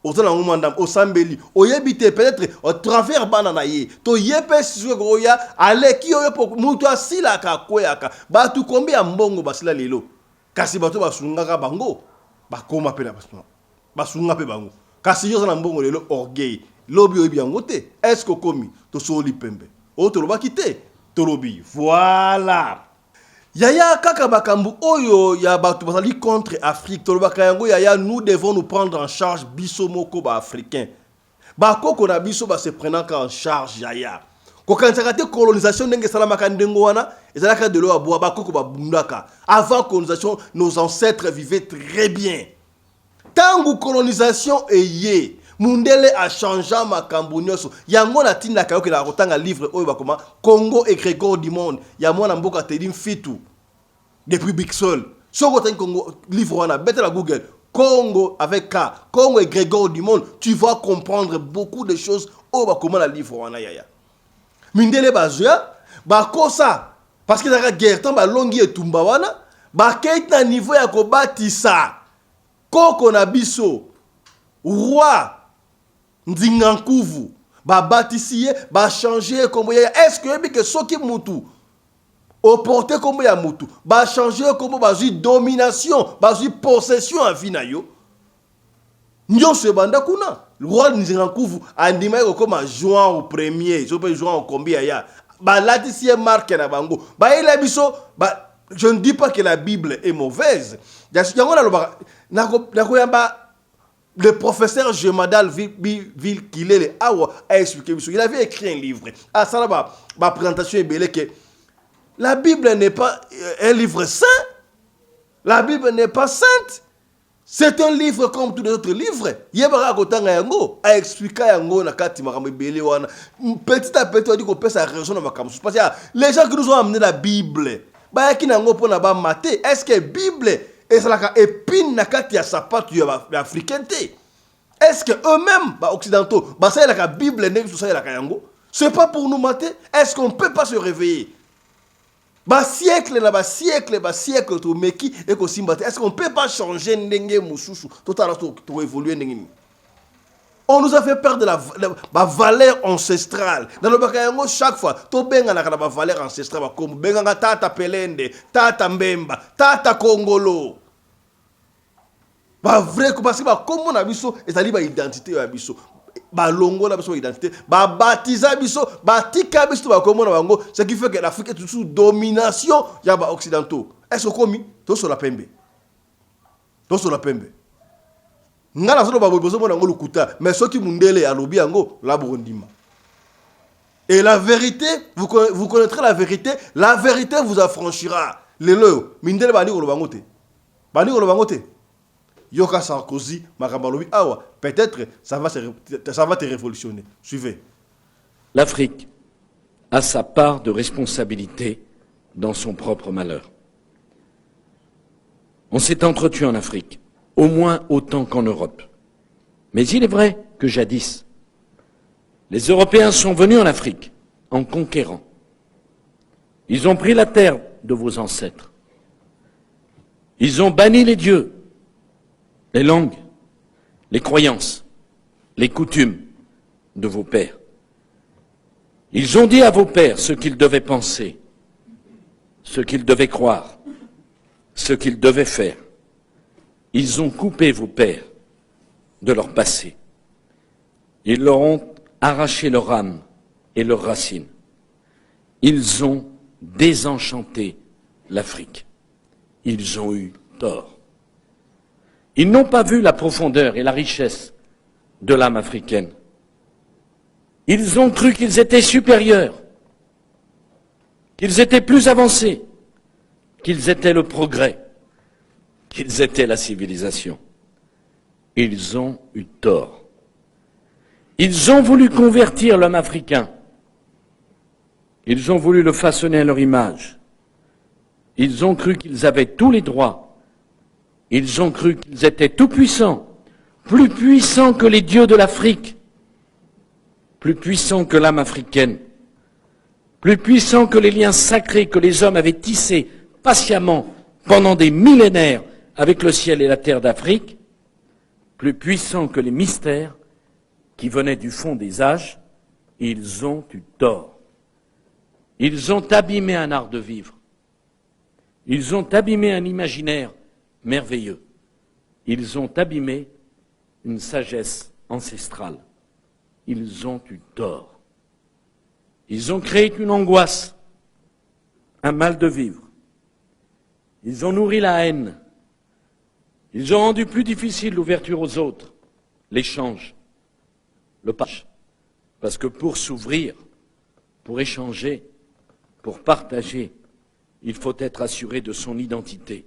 Au mandam, au sambeli, au yebite peut-être au travers bananaye. To yepe sugoya, ale ki yo pour mouto asila ka kweyaka. Ba tu combien mbongo basila lelo. Kasi bato basunga bango. Ba koma pe na basuna. Basunga pe bango. Kasi yo na mbongo lelo orgueil. Lobi obi angote. Est-ce que komi to soli pembe. O to loba kite. To lobi. Voilà. Yaya kaka bakambu oyo ya batu basali contre Afrique tolobaka yango yaya nous devons nous prendre en charge biso moko ba africain ba koko na biso ba se prenant en charge yaya ko kansaka te colonisation ndenge salamaka ndengo wana ezalaka de lo aboa ba koko ba bundaka avant colonisation nos ancêtres vivaient très bien tangu colonisation eye Mundele a changé makambo nyonso yango na tinda kayo ke la rotanga livre oyo bakoma Congo et Grégor du monde ya mwana mboka tedim fitu depuis Bixol soko tan Congo livre wana bête la Google Congo avec K Congo et Grégor du monde tu vas comprendre beaucoup de choses oyo bakoma na livre wana yaya mindele bazwa bakosa parce que la guerre tant ba longi etumba wana ba keita niveau ya ko batisa koko na biso roi Ndingankuvu, ba bâtissier, ba changer comme ya. Est-ce que soki mutu, au porté comme ya mutu, ba changer comme ba domination, ba possession à vinayo. Nyo se banda kuna. Le roi Ndingankuvu andima comme juin au premier, je peux juin au combien ya. Ba latissier marque na bango. Ba ila biso, ba je ne dis pas que la Bible est mauvaise. Le professeur Jemadal Vilkilele Awa a expliqué, il avait écrit un livre. Ah, ça là, ma présentation est belle que la Bible n'est pas un livre saint. La Bible n'est pas sainte. C'est un livre comme tous les autres livres. Yebara kotanga yango a expliqué yango na kati makambo belé wana. Petit à petit on dit qu'on peut sa raison na makambo. Parce que les gens qui nous ont amené la Bible, ba yaki nango pona ba maté, est-ce que Bible et ça la épine na kati ya sapato ya africainité? Est-ce que eux-mêmes ba occidentaux, ba ça la Bible n'est que ça la yango? C'est pas pour nous mater. Est-ce qu'on peut pas se réveiller? Siècle, tout meki et ko simbate. Est-ce qu'on peut pas changer ndenge mususu total to évoluer ndenge? On nous a fait perdre la valeur ancestrale. Dans le bakayango chaque fois to benga na la valeur ancestrale comme benga tata Pelende, tata Mbemba, tata Kongolo. Ba vrai parce que comme on a biso ezali ba identité ya biso. Ba longo la biso identité, ba baptisa biso, ba tika biso ba komona bango, ce qui fait que l'Afrique est sous domination ya ba occidentaux. Est-ce qu'on mi to sur la pembe? To sur la pembe. Ngala solo ba bozo mona ngolo kuta, mais ceux qui mundele alobi yango la burundima. Et la vérité, vous connaîtrez la vérité vous affranchira. Lelo, mindele ba ni ngolo bangote. Ba ni ngolo bangote. Yoka Sarkozy, Makambalobi, awa, peut-être ça va te révolutionner. Suivez. L'Afrique a sa part de responsabilité dans son propre malheur. On s'est entretué en Afrique, au moins autant qu'en Europe. Mais il est vrai que jadis, les Européens sont venus en Afrique en conquérant. Ils ont pris la terre de vos ancêtres. Ils ont banni les dieux, les langues, les croyances, les coutumes de vos pères. Ils ont dit à vos pères ce qu'ils devaient penser, ce qu'ils devaient croire, ce qu'ils devaient faire. Ils ont coupé vos pères de leur passé. Ils leur ont arraché leur âme et leurs racines. Ils ont désenchanté l'Afrique. Ils ont eu tort. Ils n'ont pas vu la profondeur et la richesse de l'âme africaine. Ils ont cru qu'ils étaient supérieurs, qu'ils étaient plus avancés, qu'ils étaient le progrès, qu'ils étaient la civilisation. Ils ont eu tort. Ils ont voulu convertir l'homme africain. Ils ont voulu le façonner à leur image. Ils ont cru qu'ils avaient tous les droits. Ils ont cru qu'ils étaient tout-puissants, plus puissants que les dieux de l'Afrique, plus puissants que l'âme africaine, plus puissants que les liens sacrés que les hommes avaient tissés patiemment pendant des millénaires avec le ciel et la terre d'Afrique, plus puissants que les mystères qui venaient du fond des âges. Ils ont eu tort. Ils ont abîmé un art de vivre. Ils ont abîmé un imaginaire merveilleux. Ils ont abîmé une sagesse ancestrale. Ils ont eu tort. Ils ont créé une angoisse, un mal de vivre. Ils ont nourri la haine. Ils ont rendu plus difficile l'ouverture aux autres, l'échange, le partage. Parce que pour s'ouvrir, pour échanger, pour partager, il faut être assuré de son identité,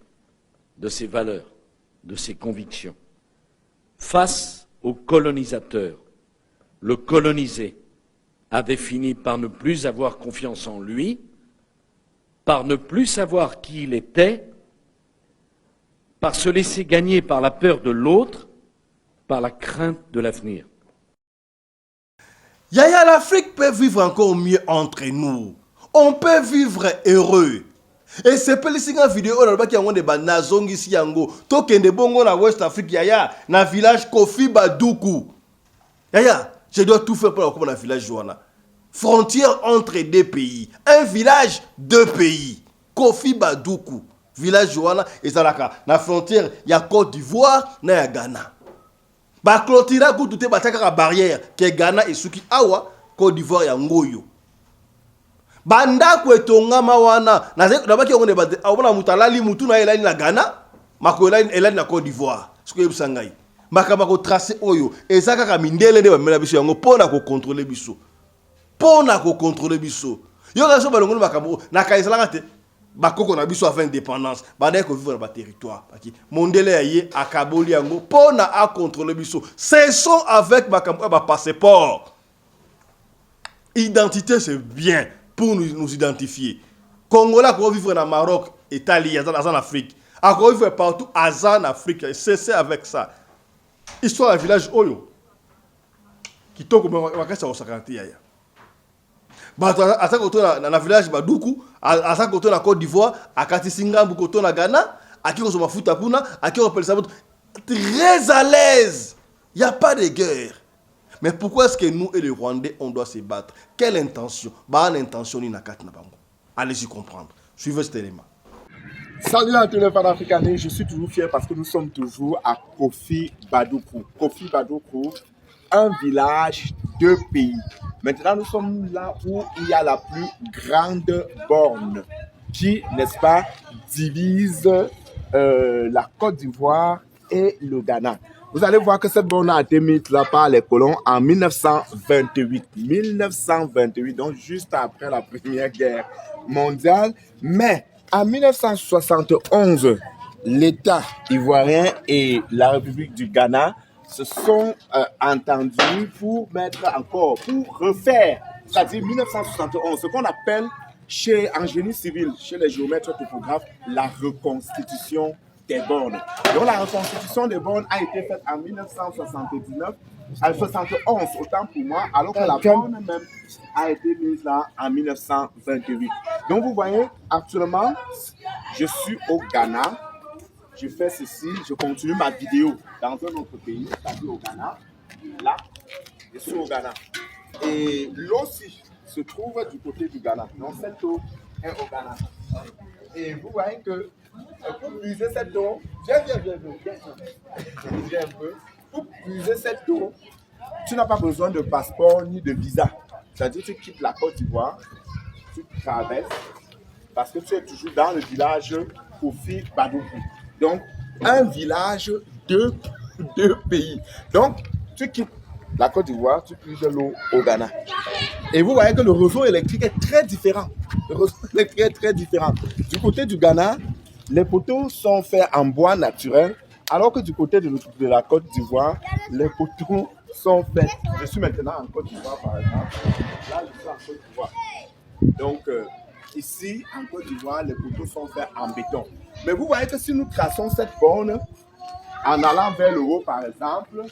de ses valeurs, de ses convictions. Face au colonisateur, le colonisé avait fini par ne plus avoir confiance en lui, par ne plus savoir qui il était, par se laisser gagner par la peur de l'autre, par la crainte de l'avenir. Yaya, l'Afrique peut vivre encore mieux entre nous. On peut vivre heureux. Et c'est pas les vidéo on a qui ont des banazongi si yango tokende bongo na West Afrique yaya na village Kofi Badoukou. Yaya, je dois tout faire pour comme un village Joana. Frontière entre deux pays, un village, deux pays. Kofi Badoukou, village Joana et Zalaka. Na frontière, il y a Côte d'Ivoire, na ya Ghana. Ba clôtura ku tout bataka la barrière que Ghana et Suki awa Côte d'Ivoire ya ngoyo. Banda kwetonga mawana na baki on debate abona mutalali mutu na elani na Ghana mako elani na Côte d'Ivoire siko yebusangai makaba ko tracer oyo ezaka ka mindele nde bamela biso yango pona ko contrôler biso yo ga so balongolo makabo na kaisala te bakoko na biso avant indépendance bana ko vivre na territoire parce mondele aye akaboli yango pona a contrôler biso cessons avec ba passeport. Identité c'est bien pour nous identifier. Congolais qui vivre dans Maroc, Italie, en Afrique, qui vivre partout en Afrique, cessez avec ça. Histoire du village Oyo qui toko makasa au 50 ya. Asa koto na village Badoukou, asa koto na Côte d'Ivoire, akati Singambu koto na Ghana, aki ko mafuta kuna, aki ko pelisa très à l'aise. Il y a pas de guerre. Mais pourquoi est-ce que nous et les Rwandais on doit se battre? Quelle intention? Bah l'intention ni na kat na bango. Allez-y comprendre. Suivez cet élément. Salut à tous les panafricains, je suis toujours fier parce que nous sommes toujours à Kofi Badoukou. Kofi Badoukou, un village, deux pays. Maintenant, nous sommes là où il y a la plus grande borne qui, n'est-ce pas, divise la Côte d'Ivoire et le Ghana. Vous allez voir que cette borne a été mise là par les colons en 1928. 1928, donc juste après la Première Guerre mondiale. Mais en 1971, l'État ivoirien et la République du Ghana se sont entendus pour refaire, c'est-à-dire 1971, ce qu'on appelle en génie civil, chez les géomètres topographes, la reconstitution des bornes. Donc la reconstitution des bornes a été faite en 1971, autant pour moi, alors que la borne même a été mise là en 1928. Donc vous voyez, actuellement, je suis au Ghana, je fais ceci, je continue ma vidéo dans un autre pays, c'est-à-dire au Ghana. Là, je suis au Ghana. Et l'eau aussi se trouve du côté du Ghana. Donc cette eau est au Ghana. Et vous voyez que pour puiser cette eau, viens un peu. Pour puiser cette eau, tu n'as pas besoin de passeport ni de visa. C'est-à-dire que tu quittes la Côte d'Ivoire, tu traverses, parce que tu es toujours dans le village Kofi Badoukou. Donc, un village, deux pays. Donc, tu quittes la Côte d'Ivoire, tu puises l'eau au Ghana. Et vous voyez que le réseau électrique est très différent. Le réseau électrique est très différent. Du côté du Ghana, les poteaux sont faits en bois naturel, alors que du côté de la Côte d'Ivoire, les poteaux sont faits. Je suis maintenant en Côte d'Ivoire, par exemple. Là, je suis en Côte d'Ivoire. Donc, ici, en Côte d'Ivoire, les poteaux sont faits en béton. Mais vous voyez que si nous traçons cette borne, en allant vers le haut, par exemple,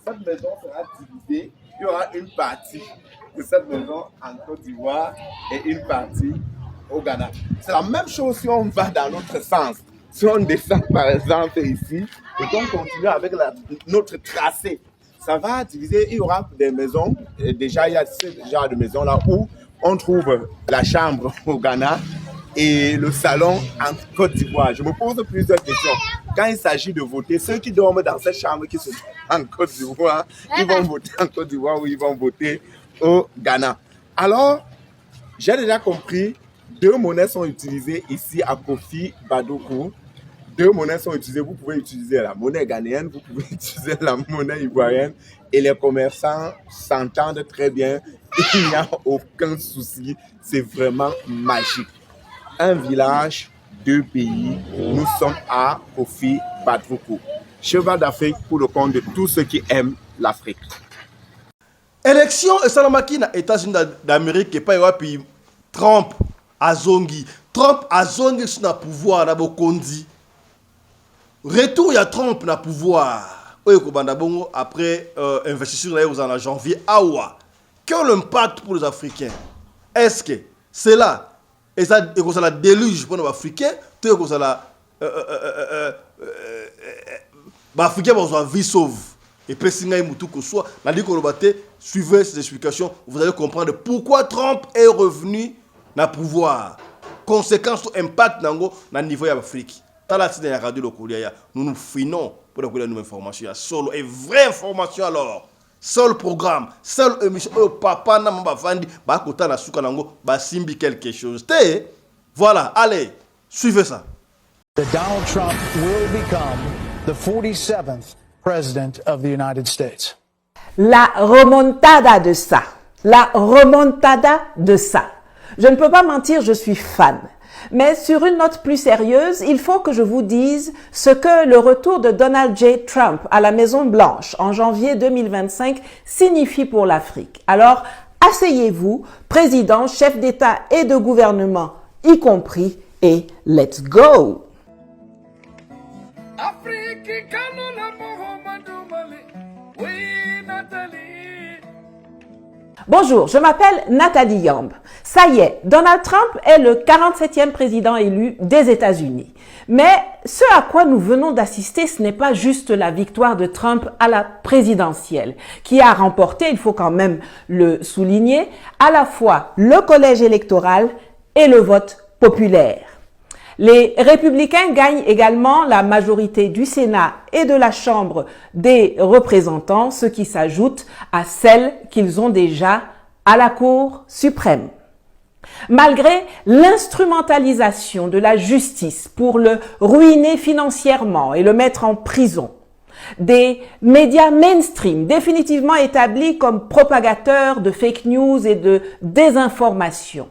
cette maison sera divisée. Il y aura une partie de cette maison en Côte d'Ivoire et une partie au Ghana. C'est la même chose si on va dans notre sens. Si on descend par exemple ici et qu'on continue avec notre tracé, ça va diviser. Il y aura des maisons. Et déjà, il y a ce genre de maisons là où on trouve la chambre au Ghana et le salon en Côte d'Ivoire. Je me pose plusieurs questions. Quand il s'agit de voter, ceux qui dorment dans cette chambre qui se trouvent en Côte d'Ivoire, ils vont voter en Côte d'Ivoire ou ils vont voter au Ghana. Alors, j'ai déjà compris, deux monnaies sont utilisées ici à Kofi Badoukou. Deux monnaies sont utilisées. Vous pouvez utiliser la monnaie ghanéenne, vous pouvez utiliser la monnaie ivoirienne et les commerçants s'entendent très bien. Il n'y a aucun souci. C'est vraiment magique. Un village, deux pays. Nous sommes à Kofi Badoukou. Cheval d'Afrique pour le compte de tous ceux qui aiment l'Afrique. Élection et Salamaki na États-Unis d'Amérique et pas puis Trump a zongi. Trump a zongi sur le pouvoir na bokondi. Retour il y a Trump na pouvoir. Après investiture en janvier awa. Quel impact pour les Africains? Est-ce que c'est là et ça la déluge pour les Africains, tout que ça la Africains vont vie sauve. Et puis, si vous suivez ces explications, vous allez comprendre pourquoi Trump est revenu dans le pouvoir. Conséquence ou impact dans le niveau de l'Afrique. Dans la radio de nous nous finons pour donner une information. Solo et vraie information alors. Seul programme, seule émission. Papa n'a pas vendu. Bakota na suka nango basimbi quelque chose. Voilà, allez, suivez ça. Donald Trump will become the 47th President of the United States. La remontada de ça. La remontada de ça. Je ne peux pas mentir, je suis fan. Mais sur une note plus sérieuse, il faut que je vous dise ce que le retour de Donald J. Trump à la Maison-Blanche en janvier 2025 signifie pour l'Afrique. Alors, asseyez-vous, président, chef d'État et de gouvernement y compris, et let's go! Bonjour, je m'appelle Nathalie Yamb. Ça y est, Donald Trump est le 47e président élu des États-Unis. Mais ce à quoi nous venons d'assister, ce n'est pas juste la victoire de Trump à la présidentielle, qui a remporté, il faut quand même le souligner, à la fois le collège électoral et le vote populaire. Les républicains gagnent également la majorité du Sénat et de la Chambre des représentants, ce qui s'ajoute à celle qu'ils ont déjà à la Cour suprême. Malgré l'instrumentalisation de la justice pour le ruiner financièrement et le mettre en prison, des médias mainstream définitivement établis comme propagateurs de fake news et de désinformation,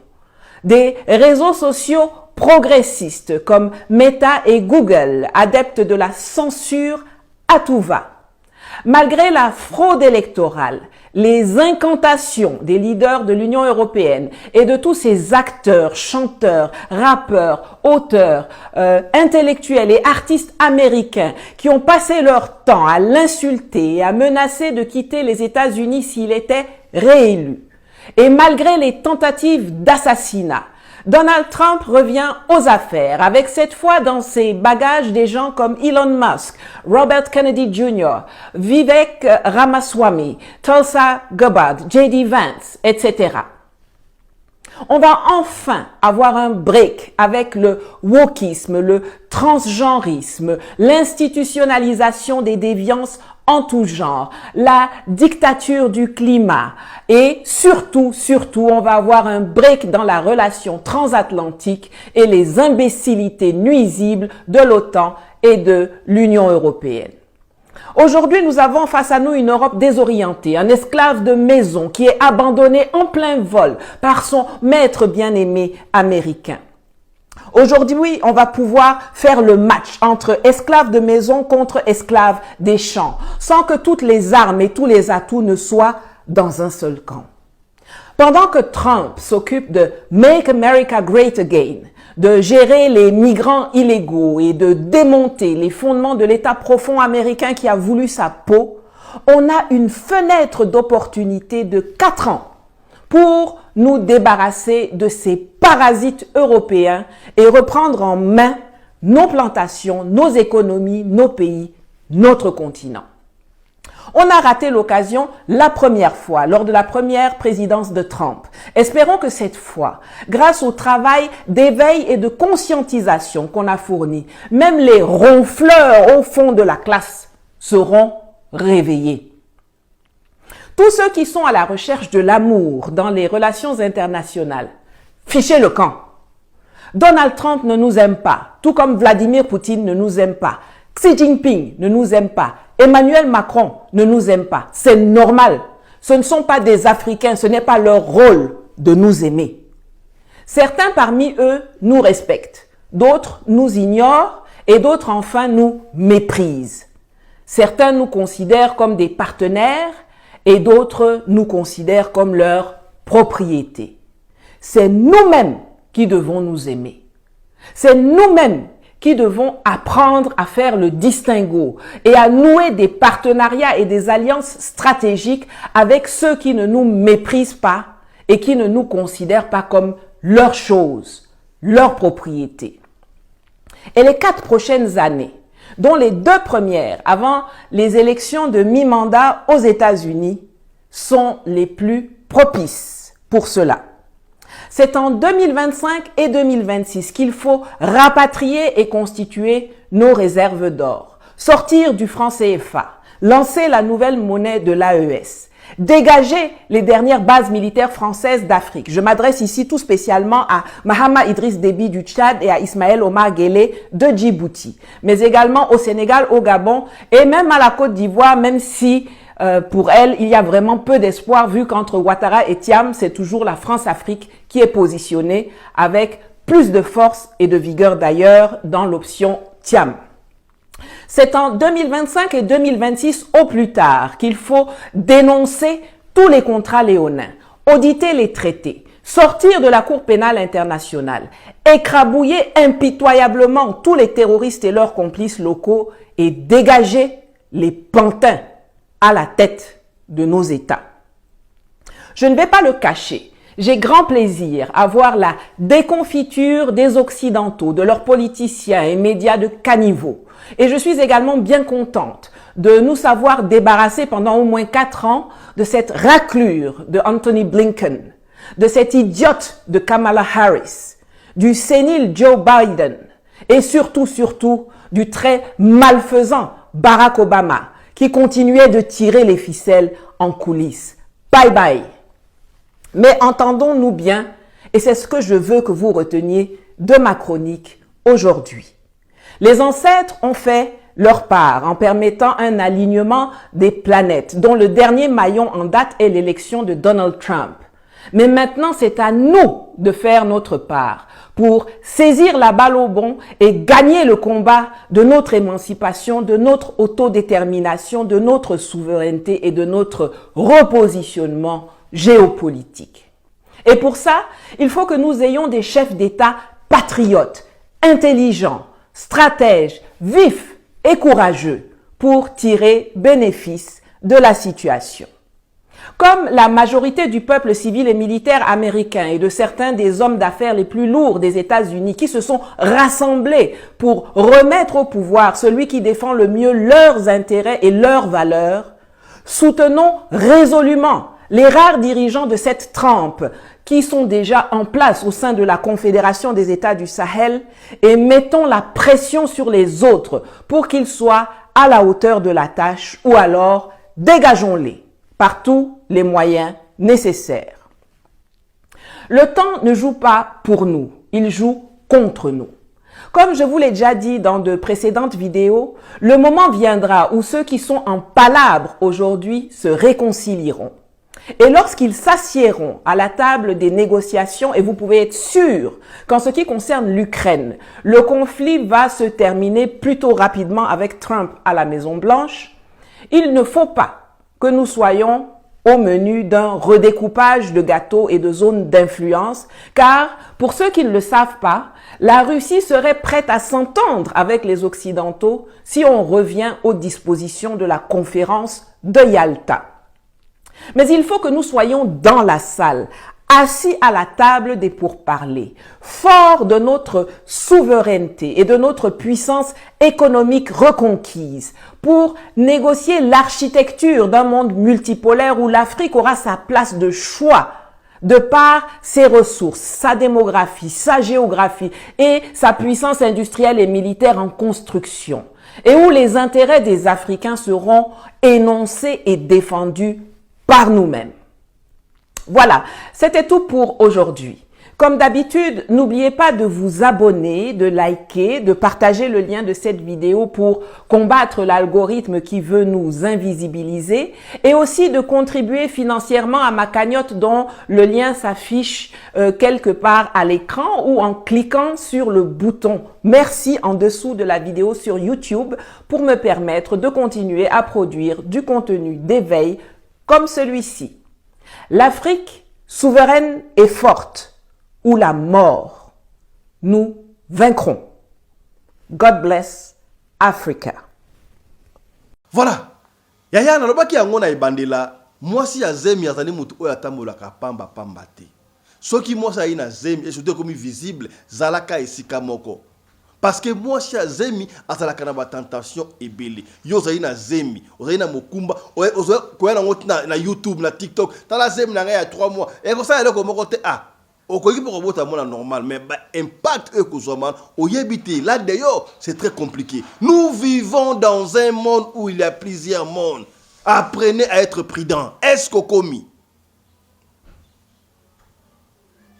des réseaux sociaux progressistes comme Meta et Google, adeptes de la censure à tout va. Malgré la fraude électorale, les incantations des leaders de l'Union européenne et de tous ces acteurs, chanteurs, rappeurs, auteurs, intellectuels et artistes américains qui ont passé leur temps à l'insulter et à menacer de quitter les États-Unis s'il était réélu, et malgré les tentatives d'assassinat, Donald Trump revient aux affaires avec cette fois dans ses bagages des gens comme Elon Musk, Robert Kennedy Jr., Vivek Ramaswamy, Tulsa Gabbard, J.D. Vance, etc. On va enfin avoir un break avec le wokisme, le transgenrisme, l'institutionnalisation des déviances en tout genre, la dictature du climat et surtout, on va avoir un break dans la relation transatlantique et les imbécilités nuisibles de l'OTAN et de l'Union européenne. Aujourd'hui, nous avons face à nous une Europe désorientée, un esclave de maison qui est abandonné en plein vol par son maître bien-aimé américain. Aujourd'hui, on va pouvoir faire le match entre esclaves de maison contre esclaves des champs, sans que toutes les armes et tous les atouts ne soient dans un seul camp. Pendant que Trump s'occupe de Make America Great Again, de gérer les migrants illégaux et de démonter les fondements de l'État profond américain qui a voulu sa peau, on a une fenêtre d'opportunité de 4 ans pour nous débarrasser de ces parasites européens et reprendre en main nos plantations, nos économies, nos pays, notre continent. On a raté l'occasion la première fois, lors de la première présidence de Trump. Espérons que cette fois, grâce au travail d'éveil et de conscientisation qu'on a fourni, même les ronfleurs au fond de la classe seront réveillés. Tous ceux qui sont à la recherche de l'amour dans les relations internationales, fichez le camp. Donald Trump ne nous aime pas, tout comme Vladimir Poutine ne nous aime pas. Xi Jinping ne nous aime pas. Emmanuel Macron ne nous aime pas. C'est normal. Ce ne sont pas des Africains, ce n'est pas leur rôle de nous aimer. Certains parmi eux nous respectent, d'autres nous ignorent et d'autres enfin nous méprisent. Certains nous considèrent comme des partenaires et d'autres nous considèrent comme leur propriété. C'est nous-mêmes qui devons nous aimer. C'est nous-mêmes qui devons apprendre à faire le distinguo et à nouer des partenariats et des alliances stratégiques avec ceux qui ne nous méprisent pas et qui ne nous considèrent pas comme leur chose, leur propriété. Et les 4 prochaines années, dont les 2 premières avant les élections de mi-mandat aux États-Unis, sont les plus propices pour cela. C'est en 2025 et 2026 qu'il faut rapatrier et constituer nos réserves d'or, sortir du franc CFA, lancer la nouvelle monnaie de l'AES, dégager les dernières bases militaires françaises d'Afrique. Je m'adresse ici tout spécialement à Mahama Idriss Déby du Tchad et à Ismaël Omar Guelleh de Djibouti, mais également au Sénégal, au Gabon et même à la Côte d'Ivoire, même si pour elle, il y a vraiment peu d'espoir vu qu'entre Ouattara et Thiam, c'est toujours la France-Afrique qui est positionnée avec plus de force et de vigueur d'ailleurs dans l'option Thiam. C'est en 2025 et 2026 au plus tard qu'il faut dénoncer tous les contrats léonins, auditer les traités, sortir de la Cour pénale internationale, écrabouiller impitoyablement tous les terroristes et leurs complices locaux et dégager les pantins à la tête de nos États. Je ne vais pas le cacher. J'ai grand plaisir à voir la déconfiture des Occidentaux, de leurs politiciens et médias de caniveau. Et je suis également bien contente de nous savoir débarrasser pendant au moins 4 ans de cette raclure de Anthony Blinken, de cette idiote de Kamala Harris, du sénile Joe Biden et surtout du très malfaisant Barack Obama qui continuait de tirer les ficelles en coulisses. Bye bye. Mais entendons-nous bien, et c'est ce que je veux que vous reteniez de ma chronique aujourd'hui. Les ancêtres ont fait leur part en permettant un alignement des planètes, dont le dernier maillon en date est l'élection de Donald Trump. Mais maintenant, c'est à nous de faire notre part pour saisir la balle au bond et gagner le combat de notre émancipation, de notre autodétermination, de notre souveraineté et de notre repositionnement géopolitique. Et pour ça, il faut que nous ayons des chefs d'État patriotes, intelligents, stratèges, vifs et courageux pour tirer bénéfice de la situation. Comme la majorité du peuple civil et militaire américain et de certains des hommes d'affaires les plus lourds des États-Unis qui se sont rassemblés pour remettre au pouvoir celui qui défend le mieux leurs intérêts et leurs valeurs, soutenons résolument les rares dirigeants de cette trempe qui sont déjà en place au sein de la Confédération des États du Sahel et mettons la pression sur les autres pour qu'ils soient à la hauteur de la tâche ou alors dégageons-les par tous les moyens nécessaires. Le temps ne joue pas pour nous, il joue contre nous. Comme je vous l'ai déjà dit dans de précédentes vidéos, le moment viendra où ceux qui sont en palabre aujourd'hui se réconcilieront. Et lorsqu'ils s'assiéront à la table des négociations, et vous pouvez être sûr qu'en ce qui concerne l'Ukraine, le conflit va se terminer plutôt rapidement avec Trump à la Maison-Blanche, il ne faut pas que nous soyons au menu d'un redécoupage de gâteaux et de zones d'influence, car pour ceux qui ne le savent pas, la Russie serait prête à s'entendre avec les Occidentaux si on revient aux dispositions de la conférence de Yalta. Mais il faut que nous soyons dans la salle, assis à la table des pourparlers, forts de notre souveraineté et de notre puissance économique reconquise, pour négocier l'architecture d'un monde multipolaire où l'Afrique aura sa place de choix de par ses ressources, sa démographie, sa géographie et sa puissance industrielle et militaire en construction, et où les intérêts des Africains seront énoncés et défendus par nous-mêmes. Voilà, c'était tout pour aujourd'hui. Comme d'habitude, n'oubliez pas de vous abonner, de liker, de partager le lien de cette vidéo pour combattre l'algorithme qui veut nous invisibiliser et aussi de contribuer financièrement à ma cagnotte dont le lien s'affiche quelque part à l'écran ou en cliquant sur le bouton merci en dessous de la vidéo sur YouTube pour me permettre de continuer à produire du contenu d'éveil comme celui-ci. L'Afrique souveraine et forte, ou la mort, nous vaincrons. God bless Africa. Voilà. Yaya nalobaki yango na ebandela, mwasi ya zemi azali mutu oyo atambolaka pamba pamba te. Soki mwasi ayi na zemi, surtout comme visible, zalaka esika moko. Parce que moi, si Zemi, à la canaba tentation et belé. Yo na Zemi, ozaïna mokumba, na YouTube, na TikTok, dans la Zemi, il y a 3 mois. Et comme ça, il y a comme côté A. Au côté pour robot, c'est normal, mais impact économique, au yébité, là d'ailleurs, c'est très compliqué. Nous vivons dans un monde où il y a plusieurs mondes. Apprenez à être prudent. Est-ce qu'au commis?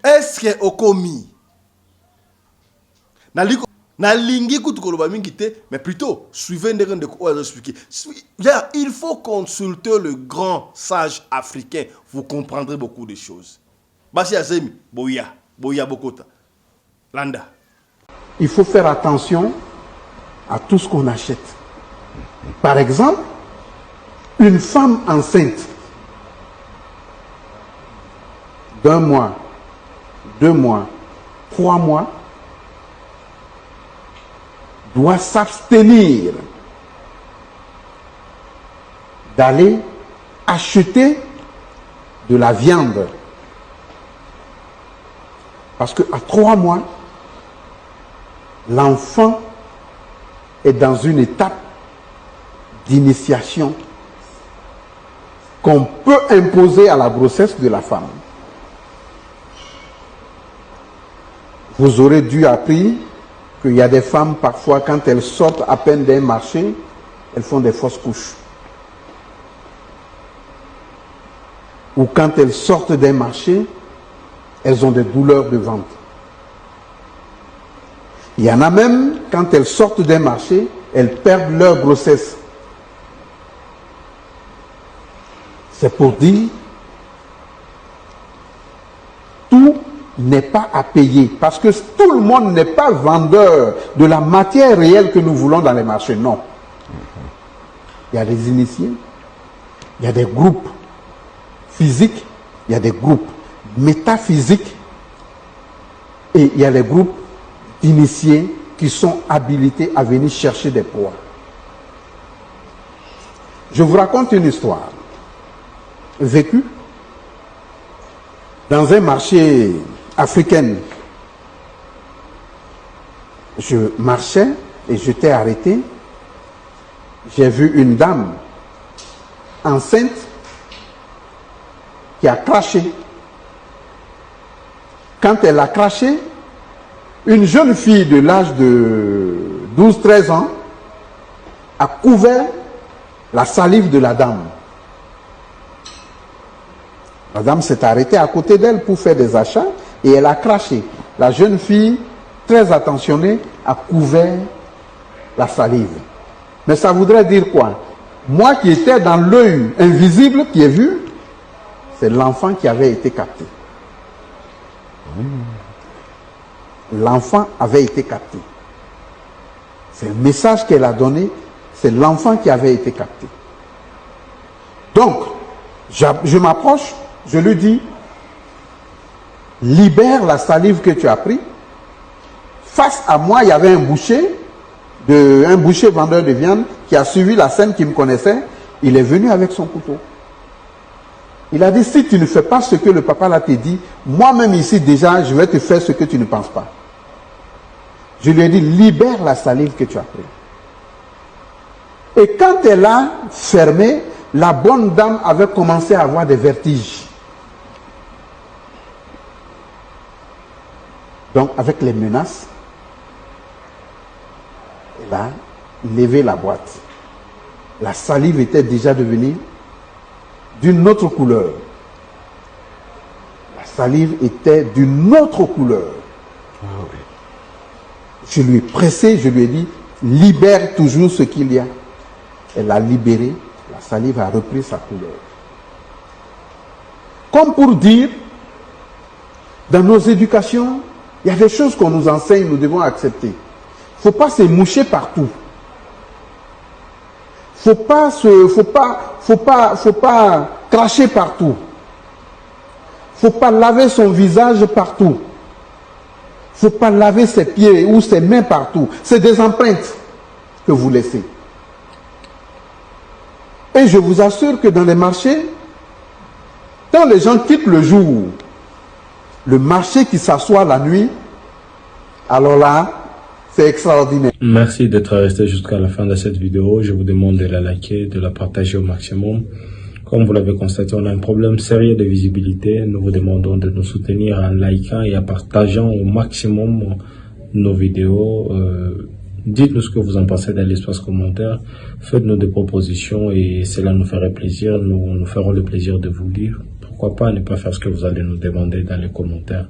Est-ce qu'au commis? Nalingi kutukoloba mingi te, mais plutôt suivez les gens de quoi expliquer. Il faut consulter le grand sage africain, vous comprendrez beaucoup de choses. Basi Azemi, boya bokota. Landa. Il faut faire attention à tout ce qu'on achète. Par exemple, une femme enceinte d'1 mois, 2 mois, 3 mois doit s'abstenir d'aller acheter de la viande. Parce qu'à 3 mois, l'enfant est dans une étape d'initiation qu'on peut imposer à la grossesse de la femme. Vous aurez dû apprendre qu'il y a des femmes, parfois, quand elles sortent à peine d'un marché, elles font des fausses couches. Ou quand elles sortent d'un marché, elles ont des douleurs de ventre. Il y en a même, quand elles sortent d'un marché, elles perdent leur grossesse. C'est pour dire, tout n'est pas à payer. Parce que tout le monde n'est pas vendeur de la matière réelle que nous voulons dans les marchés. Non. Il y a des initiés, il y a des groupes physiques, il y a des groupes métaphysiques et il y a les groupes d'initiés qui sont habilités à venir chercher des proies. Je vous raconte une histoire vécue dans un marché africain. Je marchais et j'étais arrêté. J'ai vu une dame enceinte qui a craché. Quand elle a craché, une jeune fille de l'âge de 12-13 ans a couvert la salive de la dame. La dame s'est arrêtée à côté d'elle pour faire des achats et elle a craché. La jeune fille, très attentionnée, a couvert la salive. Mais ça voudrait dire quoi? Moi qui étais dans l'œil invisible qui est vu, c'est l'enfant qui avait été capté. L'enfant avait été capté. C'est le message qu'elle a donné, c'est l'enfant qui avait été capté. Donc, je m'approche, je lui dis, libère la salive que tu as pris. Face à moi, il y avait un boucher vendeur de viande qui a suivi la scène, qui me connaissait. Il est venu avec son couteau. Il a dit, si tu ne fais pas ce que le papa là t'a dit, moi-même ici déjà, je vais te faire ce que tu ne penses pas. Je lui ai dit, libère la salive que tu as pris. Et quand elle a fermé, la bonne dame avait commencé à avoir des vertiges. Donc, avec les menaces, elle a levé la boîte. La salive était déjà devenue d'une autre couleur. La salive était d'une autre couleur. Je lui ai pressé, je lui ai dit, libère toujours ce qu'il y a. Elle a libéré, la salive a repris sa couleur. Comme pour dire, dans nos éducations, il y a des choses qu'on nous enseigne, nous devons accepter. Il ne faut pas se moucher partout. Faut pas cracher partout. Faut pas laver son visage partout. Faut pas laver ses pieds ou ses mains partout. C'est des empreintes que vous laissez. Et je vous assure que dans les marchés, quand les gens quittent le jour, le marché qui s'assoit la nuit, alors là, c'est extraordinaire. Merci d'être resté jusqu'à la fin de cette vidéo. Je vous demande de la liker, de la partager au maximum. Comme vous l'avez constaté, on a un problème sérieux de visibilité. Nous vous demandons de nous soutenir en likant et en partageant au maximum nos vidéos. Dites-nous ce que vous en pensez dans l'espace commentaire. Faites-nous des propositions et cela nous ferait plaisir. Nous ferons le plaisir de vous lire. Pourquoi pas ne pas faire ce que vous allez nous demander dans les commentaires.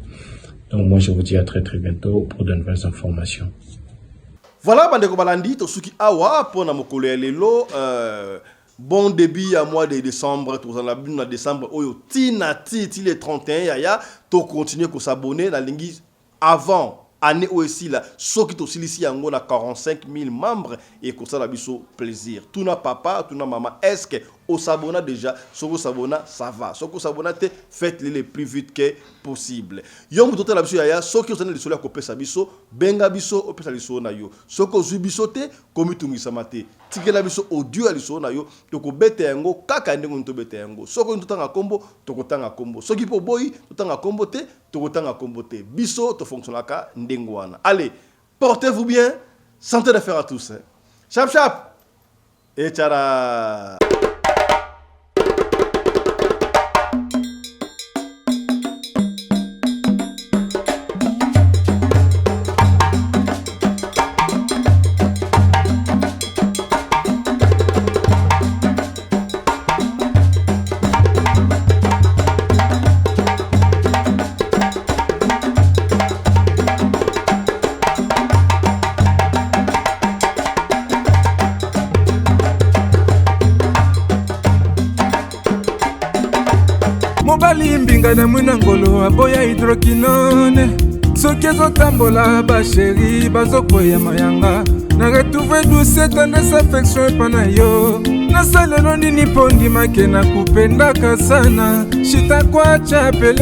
Donc moi je vous dis à très bientôt pour de nouvelles informations. Voilà, bandeko balandi, tosuki awa, pour na mokolo lelo, bon début à mois de décembre, tout en abus en décembre, oyo tinati, ti le 31, yaya, to continuer ko s'abonner, la lingi avant année aussi là soki to silisi yango na 45 000 membres et comme ça la biso plaisir tout na papa tout na maman est-ce que au sabona déjà soko sabona ça va soko sabona te faites-le le plus vite que possible yo muto la biso ya soki ozana lisolo ya kopesa biso benga biso opesa lisolo na yo soko zu biso te komitungisa mate tikela biso audio ya lisolo na yo to ko bete yango kaka ndenge nto bete yango soko nto tanga kombo to kotanga kombo soki po boy to tanga kombo te to kotanga kombo te biso to fonctionnaka ndenge wana allez portez-vous bien santé de faire à tous hein. Chap chap et tchara. mobali mbinga na mwina ngolo aboya hydroquinone soki ezotambola basheri bazokwea mayanga na retrouve douce tendresse affection epa na yo nasalelo nini mpo ndimake na kupendaka sana shitakwacha pele